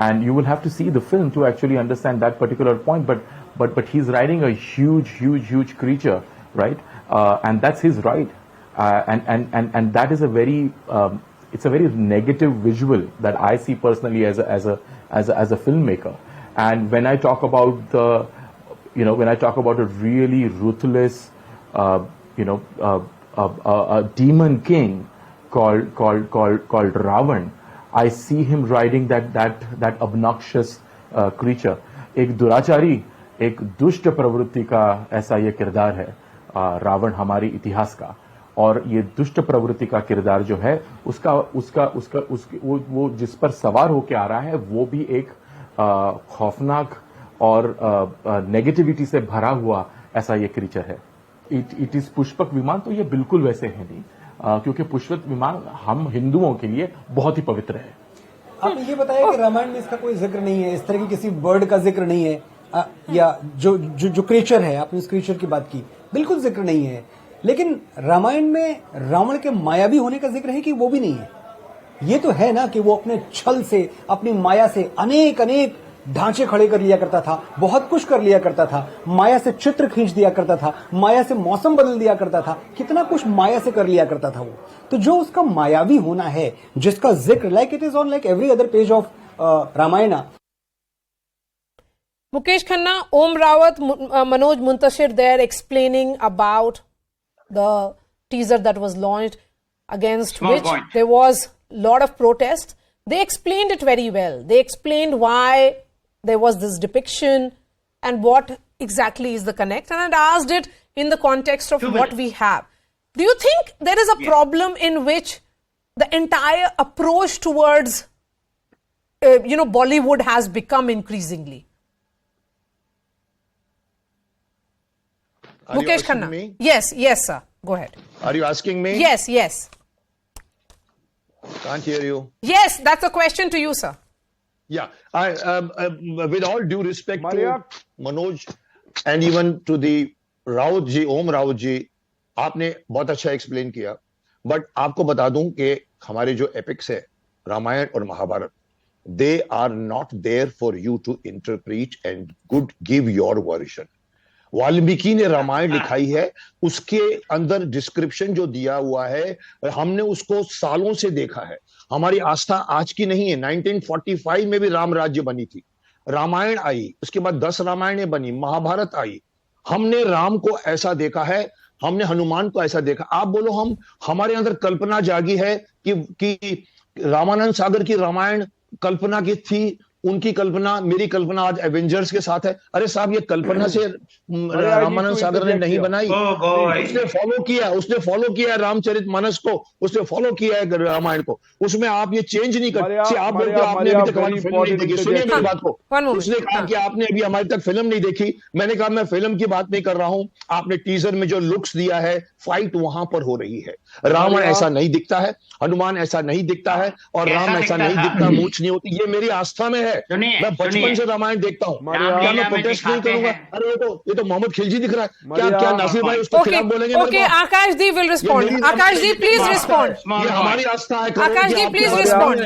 and you will have to see the film to actually understand that particular point. But he's riding a huge creature, right? And that's his right. And that is a very it's a very negative visual that I see personally as a filmmaker. And when I talk about a really ruthless a demon king called Ravan, I see him riding that obnoxious creature. एक दुराचारी, एक दुष्ट प्रवृत्ति का ऐसा ये किरदार है रावण हमारी इतिहास का. और ये दुष्ट प्रवृत्ति का किरदार जो है वो जिस पर सवार होके आ रहा है वो भी एक खौफनाक और नेगेटिविटी से भरा हुआ ऐसा ये क्रीचर है. इट इज पुष्पक विमान, तो ये बिल्कुल वैसे है नहीं, क्योंकि पुष्पक विमान हम हिंदुओं के लिए बहुत ही पवित्र है. आपने ये बताया कि रामायण में इसका कोई जिक्र नहीं है, इस तरह की किसी बर्ड का जिक्र नहीं है, या जो क्रीचर है, आपने उस क्रीचर की बात की, बिल्कुल जिक्र नहीं है. लेकिन रामायण में रावण के मायावी होने का जिक्र है कि वो भी नहीं है. ये तो है ना कि वो अपने छल से, अपनी माया से अनेक ढांचे खड़े कर लिया करता था, बहुत कुछ कर लिया करता था, माया से चित्र खींच दिया करता था, माया से मौसम बदल दिया करता था, कितना कुछ माया से कर लिया करता था वो. तो जो उसका मायावी होना है, जिसका जिक्र like it is on like every other page of Ramayana. Mukesh Khanna, Om Rawat, Manoj Muntashir there explaining about the teaser that was launched, against which there was a lot of protests. They explained it very well. They explained why there was this depiction and what exactly is the connect. And I asked it in the context of what we have. Do you think there is a problem in which the entire approach towards, Bollywood has become increasingly? Mukesh Khanna. Yes, sir. Go ahead. Are you asking me? Yes. Can't hear you. Yes, that's a question to you, sir. Yeah, with all due respect to Manoj and even to the Rawat ji, Om Rawat ji, आपने बहुत अच्छा explain किया. But आपको बता दूं कि हमारे जो एपिक्स है, रामायण और Mahabharat, they are not there for you to interpret and give your version. Valmiki ने रामायण लिखाई है, उसके अंदर डिस्क्रिप्शन जो दिया हुआ है, हमने उसको सालों से देखा है. हमारी आस्था आज की नहीं है. 1945 में भी राम राज्य बनी थी, रामायण आई, उसके बाद 10 रामायणें बनी, महाभारत आई. हमने राम को ऐसा देखा है, हमने हनुमान को ऐसा देखा. आप बोलो हमारे अंदर कल्पना जागी है कि रामानंद सागर की रामायण कल्पना की थी, उनकी कल्पना, मेरी कल्पना आज एवेंजर्स के साथ है। अरे साहब, ये कल्पना से रामानंद सागर ने नहीं बनाई, उसने फॉलो किया रामचरितमानस को, उसने फॉलो किया है रामायण को। उसमें आप ये चेंज नहीं कर, आप बोलते हो आपने अभी तक हमारी फिल्म नहीं देखी। सुनिए मेरी बात को, उसने कहा कि आपने अभी हमारी तक फिल्म नहीं देखी। मैंने कहा मैं फिल्म की बात नहीं कर रहा हूं, आपने टीजर में जो लुक्स दिया है, फाइट वहां पर हो रही है। रावण ऐसा नहीं दिखता है, हनुमान ऐसा नहीं दिखता है, और राम ऐसा नहीं दिखता, मूछ नहीं होती। ये मेरी आस्था में है, मैं बचपन से रामायण देखता हूँ। क्या मैं प्रोटेस्ट नहीं करूंगा? अरे ये तो मोहम्मद खिलजी दिख रहा है। क्या नासिर भाई उसके खिलाफ बोलेंगे? Okay, Akashdeep will respond. Akashdeep please respond. ये हमारी आस्था है। Akashdeep please respond.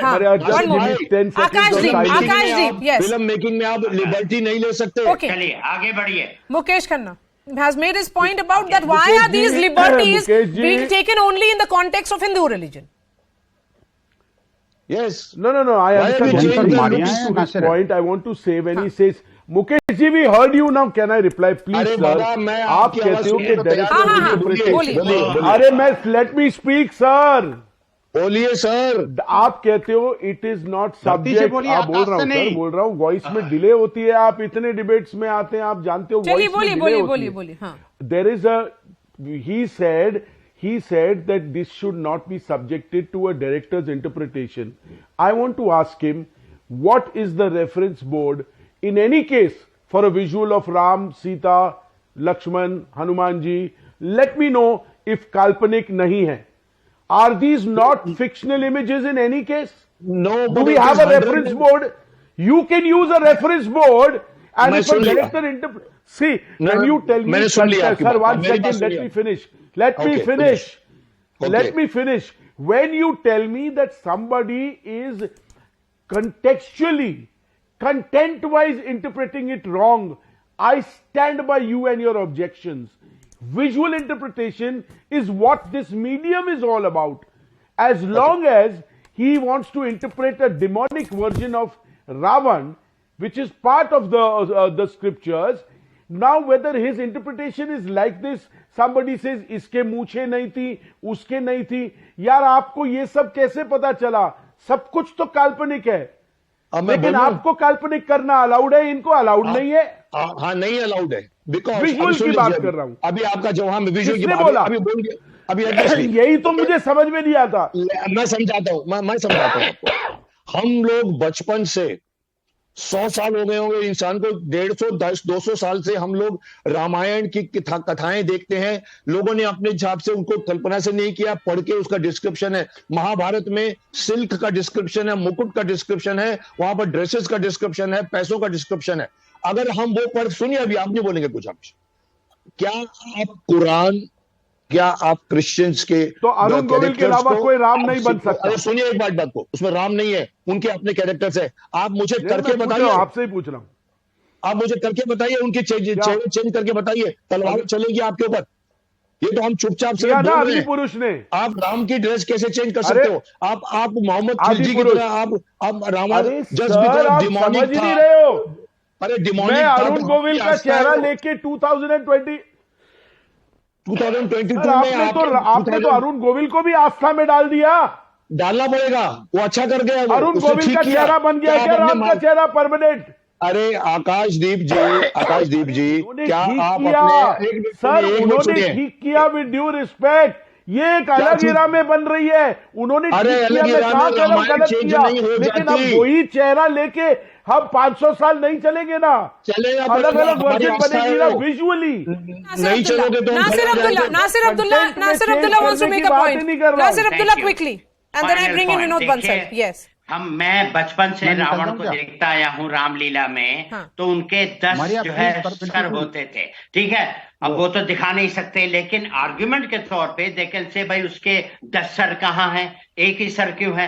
Akashdeep, yes, film making में आप लिबर्टी नहीं ले सकते। चलिए आगे बढ़िए। Mukesh Khanna has made his point about that. Why are these liberties being taken only in the context of Hindu religion? Yes. No. I understand his point. I want to say when he says, Mukesh ji, we heard you now. Can I reply, please, sir? आप कहते हो कि director, अरे मैं let me speak, sir. बोलिए sir. आप कहते हो इट इज नॉट सब्जेक्ट। आप बोल रहा हूँ वॉइस में डिले होती है। आप इतने डिबेट्स में आते हैं, आप जानते हो वॉइस में डिले होती है। There is a, he said that this should not be subjected to a director's interpretation. I want to ask him, what is the reference board in any case for a visual of Ram, Sita, Lakshman, Hanuman ji? Let me know if काल्पनिक नहीं है. Are these not fictional images in any case? No. Do we have a reference board? You can use a reference board and if a director see, when you tell me, sir, 1 second, let me finish. Let me finish. When you tell me that somebody is contextually, content-wise interpreting it wrong, I stand by you and your objections. Visual interpretation is what this medium is all about. As long as he wants to interpret a demonic version of Ravan, which is part of the scriptures, now whether his interpretation is like this, somebody says इसके मूछे नहीं थी, उसके नहीं थी, यार आपको ये सब कैसे पता चला? सब कुछ तो काल्पनिक है, लेकिन आपको काल्पनिक करना अलाउड है, इनको अलाउड नहीं है। हाँ, नहीं अलाउड है, बिकॉज विजुअल की बात कर रहा हूं। अभी आपका जवाब में विजुअल की बात बोला, अभी यही तो मुझे समझ में नहीं आता। मैं समझाता हूं, मैं समझाता हूं आपको। हम लोग बचपन से 100 साल हो गए होंगे इंसान को, 150, 200 साल से हम लोग रामायण की कथाएं देखते हैं। लोगों ने अपने हिसाब से उनको कल्पना से नहीं किया, पढ़ के उसका डिस्क्रिप्शन है। महाभारत में सिल्क का डिस्क्रिप्शन है, मुकुट का डिस्क्रिप्शन है, वहां पर ड्रेसेस का डिस्क्रिप्शन है, पैसों का डिस्क्रिप्शन है। अगर हम वो पढ़, सुनिए अभी आप नहीं बोलेंगे कुछ, क्या आप कुरान, क्या आप क्रिश्चियंस के, तो अरुण गोविल के अलावा कोई राम नहीं बन सकता। सुनिए एक बात को, उसमें राम नहीं है, उनके अपने कैरेक्टर्स है। आप मुझे करके बताइए, आपसे ही पूछ रहा हूं, आप मुझे करके बताइए, उनकी चेंज करके बताइए, तलवार चलेगी आपके ऊपर। ये तो हम चुपचाप से बोल रहे हैं। पुरुष ने, आप राम की ड्रेस कैसे चेंज कर सकते हो? आप मोहम्मद खिलजी की तरह आप रावण जस्ट बिकॉज़ डिमोनिक था। अरे डिमोनिक, मैं अरुण गोविल का चेहरा लेके 2022 में आपने तो अरुण गोविल को भी आस्था में डाल दिया। डालना पड़ेगा, वो अच्छा कर गया। अरुण गोविल का चेहरा बन गया क्या राम का चेहरा परमानेंट? अरे आकाशदीप जी, क्या आप अपने सर, उन्होंने ठीक किया विद ड्यू रिस्पेक्ट। ये एक अलग इरा में बन रही है, उन्होंने ठीक किया, लेकिन अब वही चेहरा लेके हम 500 साल नहीं चलेंगे ना, अलग अलग वर्जन बनेगी ना विजुअली। नहीं चलोगे तो Nasir Abdullah wants to make a point. Nasir Abdullah quickly, and then I bring in Vinod Bansal. Yes. मैं बचपन से रावण को देखता आया हूँ रामलीला में, तो उनके 10 जो है सर होते थे, ठीक है। अब वो तो दिखा नहीं सकते, लेकिन आर्गुमेंट के तौर पे देखें से भाई उसके 10 सर कहाँ हैं, एक ही सर क्यों है?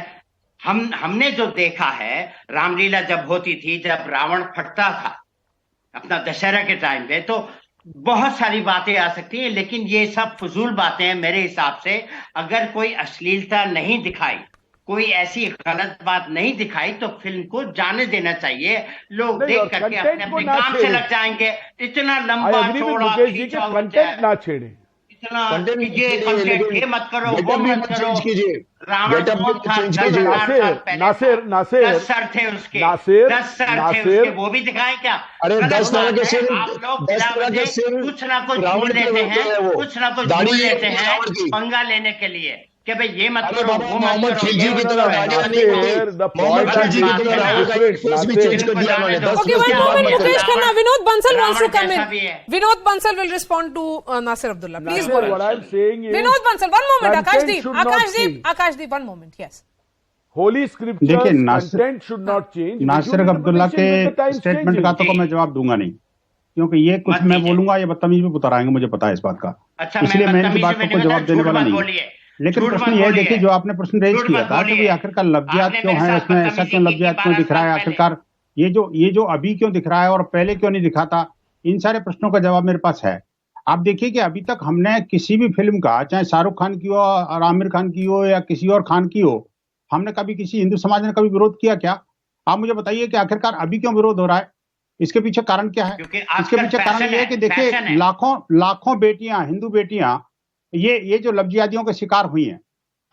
हमने जो देखा है रामलीला जब होती थी, जब रावण फटता था अपना दशहरा के टाइम पे, तो बहुत सारी बातें आ सकती हैं, लेकिन ये सब फजूल बातें हैं मेरे हिसाब से। अगर कोई अश्लीलता नहीं दिखाई, कोई ऐसी गलत बात नहीं दिखाई, तो फिल्म को जाने देना चाहिए। लोग देख करके अपने अपने काम से लग जाएंगे। इतना लंबा चौड़ा कंटेंट ना छेड़े, कंटेंट कीजिए, कंटेंट ये मत करो, वो मत करो। चेंज कीजिए, रावण गेटअप कौन था? चेंज कीजिए। नासिर 10 सर थे उसके, नासिर 10 सर थे उसके, वो भी दिखाए क्या? अरे गलत 10 तरह बात के है। सिर, आप लोग 10 तरह के सिर कुछ ना कुछ रावण झूठ के देते होते हैं वो। हैं, कुछ ना कुछ दाढ़ी झूठ है देते हैं रावण की। पंगा लेने के लिए कि भाई ये मत अरे करो, बाबा वो मत मोहम्मद करो। खिलजी की तरह दाढ़ियां नहीं होती। मोहम्मद खिलजी की तरह रावण का एक फेस भी चेंज कर दिया उन्होंने। 10 Okay, one moment, Mukesh Khanna. Vinod Bansal wants to come जैसा भी in. है। Vinod Bansal will respond to Nasir Abdullah. Please go What ahead. I'm saying is, Vinod Bansal, one moment. content should not change. Akashdeep, one moment. Yes. Holy scriptures, देखिए, Nasir- content should not change. Nasir Visual Abdullah के interpretation with the times statement का changing. तो मैं जवाब दूंगा नहीं, क्योंकि ये कुछ मत मैं दीजिए। बोलूंगा ये बदतमीज भी उतराएंगे, मुझे पता है इस बात का। अच्छा, इसलिए मैं इनकी बात को जवाब देने वाला नहीं। लेकिन प्रश्न ये देखिए, जो आपने प्रश्न रेज किया था कि आखिरकार लफ्जियात क्यों है इसमें, ऐसा क्यों लफ्जियात क्यों दिख रहा है, आखिरकार ये जो अभी क्यों दिख रहा है और पहले क्यों नहीं दिखा था, इन सारे प्रश्नों का जवाब मेरे पास है। आप देखिए कि अभी तक हमने किसी भी फिल्म का, चाहे शाहरुख खान की हो और आमिर खान की हो या किसी और खान की हो, हमने कभी किसी हिंदू समाज ने कभी विरोध किया क्या? आप मुझे बताइए कि आखिरकार अभी क्यों विरोध हो रहा है, इसके पीछे कारण क्या है? क्योंकि इसके आजकल पीछे कारण फैशन ये है है, कि देखिए फैशन है। लाखों बेटियां, हिंदू बेटियां ये जो लफ्जियातियों के शिकार हुई हैं।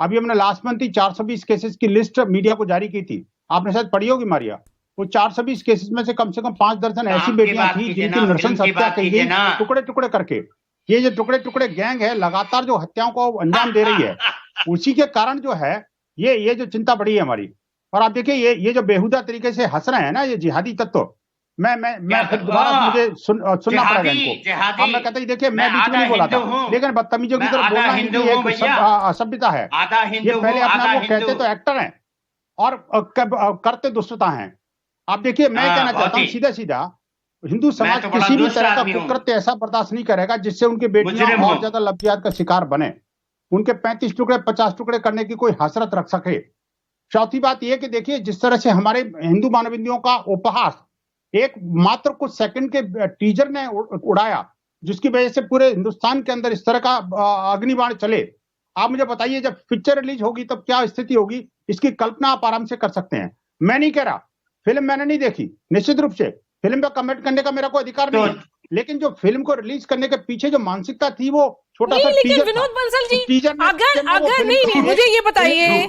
अभी हमने लास्ट मंथ ही 420 केसेस की लिस्ट मीडिया को जारी की थी, आपने शायद पढ़ी होगी मारिया। वो 420 केसेस में से कम 5 दर्जन ऐसी बेटियां थी जिनकी नृशंस हत्या की गई टुकड़े टुकड़े करके। ये जो टुकड़े टुकड़े गैंग है लगातार जो हत्याओं को अंजाम दे रही है, उसी के कारण जो है ये जो चिंता बढ़ी है हमारी। और आप देखिए ये जो बेहुदा तरीके से हंस रहे हैं ना ये जिहादी तत्व, मैं फिर दोबारा मुझे सुनना पड़ेगा इनको। अब मैं कहता ही देखिए, मैं बीच में नहीं बोला था, लेकिन बदतमीजों की तरफ बोलना ही एक असभ्यता है। ये पहले अपने आप को कहते तो एक्टर हैं और करते दुष्टता हैं। आप देखिए, मैं कहना चाहता हूँ सीधा सीधा, हिंदू समाज किसी भी तरह का कुकृत्य ऐसा बर्दाश्त नहीं करेगा जिससे उनकी बेटियां और ज्यादा लफ्जियात का शिकार बने, उनके 35 टुकड़े 50 टुकड़े करने की कोई हसरत रख सके। चौथी बात यह कि देखिए, जिस तरह से हमारे हिंदू मानविंदियों का उपहास एक मात्र कुछ सेकंड के टीजर ने उड़ाया, जिसकी वजह से पूरे हिंदुस्तान के अंदर इस तरह का अग्निबाण चले। आप मुझे बताइए, जब पिक्चर रिलीज होगी तब क्या स्थिति होगी, इसकी कल्पना आप आराम से कर सकते हैं। मैं नहीं कह रहा, फिल्म मैंने नहीं देखी, निश्चित रूप से फिल्म पे कमेंट करने का मेरा कोई अधिकार नहीं है, लेकिन जो फिल्म को रिलीज करने के पीछे जो मानसिकता थी वो छोटा सा लेकिन टीजर विनोद बंसल जी, अगर नहीं नहीं, मुझे ये बताइए,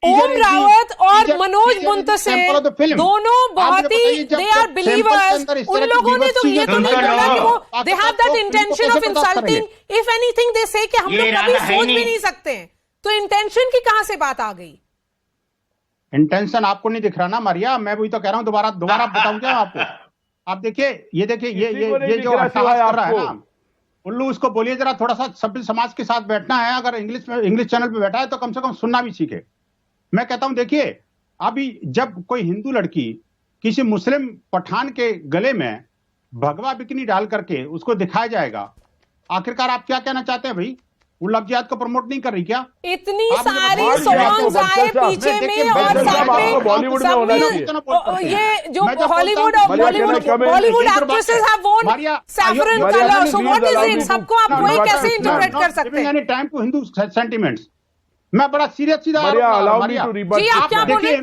ओम रावत और मनोज मुंतसिर दोनों बहुत ही दे आर बिलीवर्स। उन लोगों ने तो ये तो नहीं बोला कि वो they have that intention of insulting, if anything they से कि हम लोग कभी सोच भी नहीं सकते हैं, तो इंटेंशन की कहां से बात आ गई? इंटेंशन आपको नहीं दिख रहा ना मारिया, मैं वही तो कह रहा हूं, दोबारा बताऊं क्या आपको? आप देखिए, ये जो अट्टहास कर रहा है ना उल्लू, उसको बोलिए जरा थोड़ा सा सभ्य समाज के साथ बैठना है। अगर इंग्लिश चैनल पे बैठा है तो कम से कम सुनना भी सीखे। मैं कहता हूं, देखिए, अभी जब कोई हिंदू लड़की किसी मुस्लिम पठान के गले में भगवा बिकनी डाल करके उसको दिखाया जाएगा, आखिरकार आप क्या कहना चाहते हैं भाई? वो लफ्जियात को प्रमोट नहीं कर रही क्या? इतनी सारी सॉन्ग्स आए पीछे में और साथ में बॉलीवुड में होना चाहिए। ये जो हॉलीवुड बॉलीवुड एक्ट्रेसेस हैव वोन saffron colour, so what is it? सबको आप वही कैसे इंटरप्रेट कर सकते हैं? टाइम टू हिंदू सेंटिमेंट्स, मैं बड़ा सीरियस सीधा जी, आप क्या बोल रहे हैं?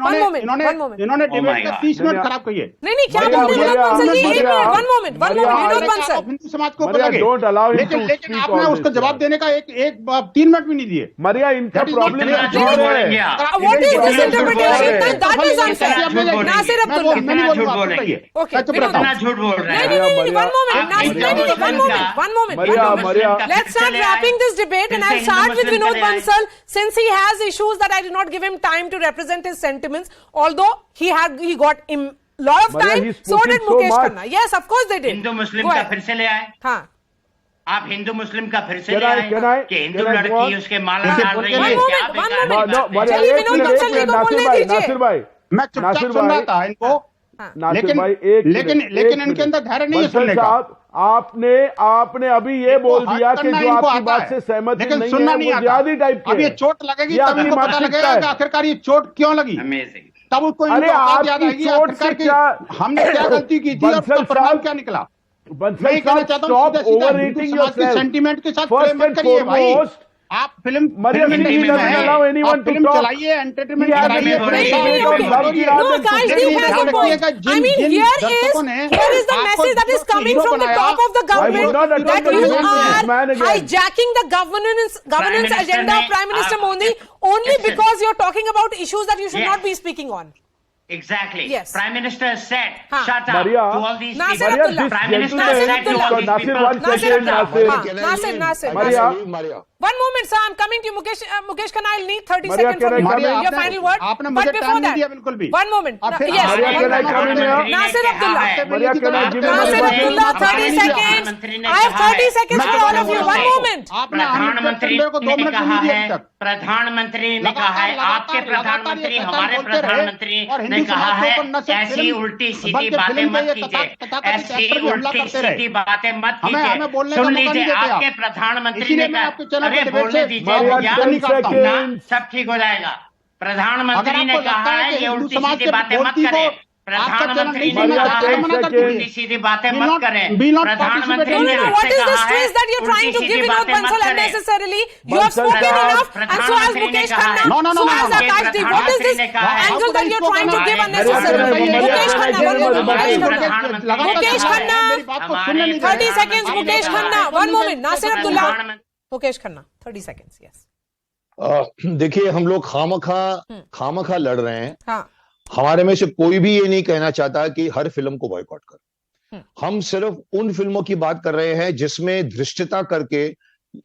इन्होंने डिबेट का 30 मिनट खराब किए। नहीं, क्या बोल रहे हैं विनोद बंसल जी? एक minute, one moment Vinod Bansal. Hindu समाज को लेकिन आपने उसका जवाब देने का एक 3 मिनट भी नहीं दिए। मरिया, इनका problem what is this interpretation? That is unfair. Nasir Abdullah, कितना झूठ बोल रही है, ओके, कितना झूठ बोल रहे हैं। नहीं, one moment, let's start wrapping this debate and I start with Vinod Bansal since he has issues that I did not give him time to represent his sentiments, although he got lot of time, so did Mukesh Khanna. Yes, of course they did. Hindu Muslim का फिर से ले आए। हाँ, आप Hindu Muslim का फिर से ले आए कि हिंदू लड़की उसके माला डाल रही है। चलिए विनोद बंसल जी को बोलने दीजिए। नासिर भाई, मैं चुपचाप सुन रहा था इनको, लेकिन इनके अंदर धैर्य नहीं है सुनने का। आपने अभी ये बोल दिया कि जो आपकी बात से सहमत नहीं है वो जिहादी टाइप की। अब ये चोट लगेगी तब इनको पता लगेगा कि आखिरकार ये चोट क्यों लगी। तब उसको अरे आपकी चोट से क्या, हमने क्या गलती की थी और उसका परिणाम क्या निकला। मैं कहना चाहता हूँ सेंटीमेंट के साथ प्ले मत करिए भाई। आप film Maria, he doesn't allow anyone to film talk. चलाइए, एंटरटेनमेंट He has कराइए। a right to make love की No, रात guys, है। you have a point. I mean, here is the message that is coming from the top of the government not attempt that to you defend this man are again. hijacking the governance Minister agenda of ने Prime Minister आप- Modi only Listen. because you're talking about issues that you should Yes. not be speaking on. Exactly. Yes. Prime Minister said, हाँ. shut up Maria, to all these Nasir people. Abdullah. this Prime Minister gentleman- said to all these Nasir, people. one Nasir second, Abdullah. Nasir. Can I Nasir, leave? Nasir. Can I Maria. leave, Maria? One moment, sir. I'm coming to you, Mukesh Khanna. I'll need 30 Maria, seconds can from I you. come in? Your आपने- final word. आपने But मुझे before time नहीं that, दिया बिल्कुल भी। one moment. अब फिर- Yes, Maria, one can I moment. come in here? Nasir Abdullah. Maria, can I give him Nasir a Abdullah, 30 seconds. I have 30 seconds for all of you. One moment. आपने प्रधानमंत्री को 2 ने minute कहा नहीं दिए है, अभी तक। प्रधानमंत्री ने कहा है, आपके प्रधानमंत्री लगातार हमारे बोलते रहे प्रधानमंत्री और ने हिंदू कहा समाज के है, ऊपर न सिर्फ ऐसी फिल्म, उल्टी सीधी बल्कि बातें फिल्म मत के ये कीजिए, तथाकथित ऐसी एक्टर भी हमला उल्टी करते रहे। सीधी बातें मत हमें बोलने का कीजिए। सुन मौका नहीं लीजिए, देते आपके आप। प्रधानमंत्री इसीलिए ने मैं कहा, आपके चैनल अरे के डिबेट बोलने से दीजिए, Maria, भैया, 10 निकालता हूं। ना, seconds. सब ठीक हो जाएगा। अगर प्रधानमंत्री ने आपको लगता कहा है है, कि ये हिंदू उल्टी समाज सीधी के बातें मत बोलती को करें। आपका चैनल प्रधानमंत्री नहीं ने Maria, कहा 10 है, मना कर seconds. उल्टी सीधी बातें Will मत not- करें। will not प्रधानमंत्री No, ने no, no. आपसे What is this कहा है, twist that you're trying to उल्टी give सीधी Vinod बातें मत Bansal करें। unnecessarily? You have Bansal spoken साहब, enough, and so has प्रधानमंत्री ने Mukesh कहा Khanna, है- No, no, no, so no, has no. Akashdeep. What is this प्रधानमंत्री ने कहा है- angle that you're trying to give हमारे unnecessarily? प्रधानमंत्री ने Mukesh कहा है- Khanna, one moment. हमारे Mukesh Khanna. प्रधानमंत्री ने Mukesh कहा है- Khanna. मेरी बात को सुनने नहीं दे रहे। 30 seconds, Mukesh Khanna. One moment. Nasir Abdullah. प्रधानमंत्री- Mukesh Khanna. 30 seconds. Yes. देखिए, हम लोग खामखा लड़ रहे हैं। हाँ. हमारे में से कोई भी ये नहीं कहना चाहता कि हर फिल्म को बॉयकॉट कर। हम सिर्फ उन फिल्मों की बात कर रहे हैं जिसमें धृष्टता करके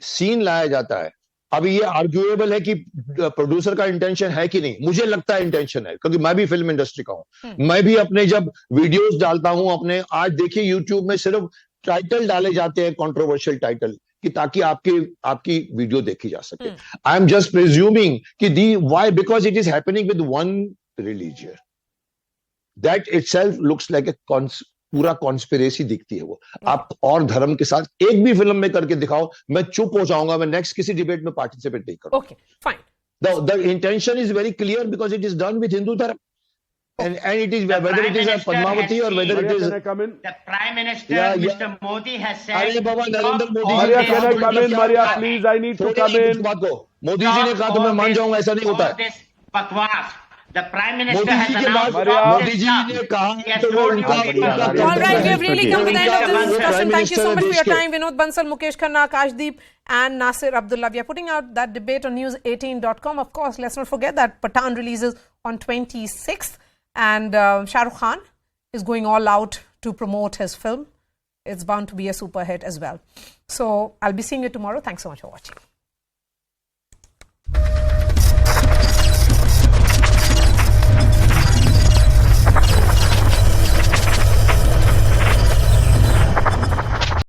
सीन लाया जाता है। अब ये आर्ग्यूएबल है कि प्रोड्यूसर का इंटेंशन है कि नहीं। मुझे लगता है इंटेंशन है, क्योंकि मैं भी फिल्म इंडस्ट्री का हूं। मैं भी अपने जब वीडियोस डालता हूं अपने, आज देखिए यूट्यूब में सिर्फ टाइटल डाले जाते हैं, कंट्रोवर्शियल टाइटल, कि ताकि आपकी वीडियो देखी जा सके। आई एम जस्ट प्रिज्यूमिंग कि why, because it is happening with one religion, that itself looks like a पूरा कॉन्स्पिरेसी दिखती है वो। आप और धर्म के साथ एक भी फिल्म में करके दिखाओ, मैं चुप हो जाऊंगा, मैं नेक्स्ट किसी डिबेट में पार्टिसिपेट नहीं करूंगा। Okay, fine. The intention is very clear because it is done with Hindu dharma. And it is, whether it is a Padmavati or whether it Maria, is... can I come in? The Prime Minister, Yeah, yeah. Mr. Modi has said. अरे बाबा, Narendra Modi Maria, ji can I come in? Maria, please, I need to छोड़िए come इस in. बात को। मोदी जी ने कहा तो मैं मान जाऊंगा, ऐसा नहीं होता है। बकवास. The Prime Minister Modi has जी के announced बाद all Modi this ji stuff. ने कहा He has तो वो told you उनका people. All right, we have really come to the end of this Prime discussion. Thank you so much for your Minister time. Vinod Bansal, Mukesh Khanna, Akashdeep, and Nasir Abdullah. We are putting out that debate on news18.com. Of course, let's not forget that Pathaan releases on 26th, and Shah Rukh Khan is going all out to promote his film. It's bound to be a super hit as well. So I'll be seeing you tomorrow. Thanks so much for watching.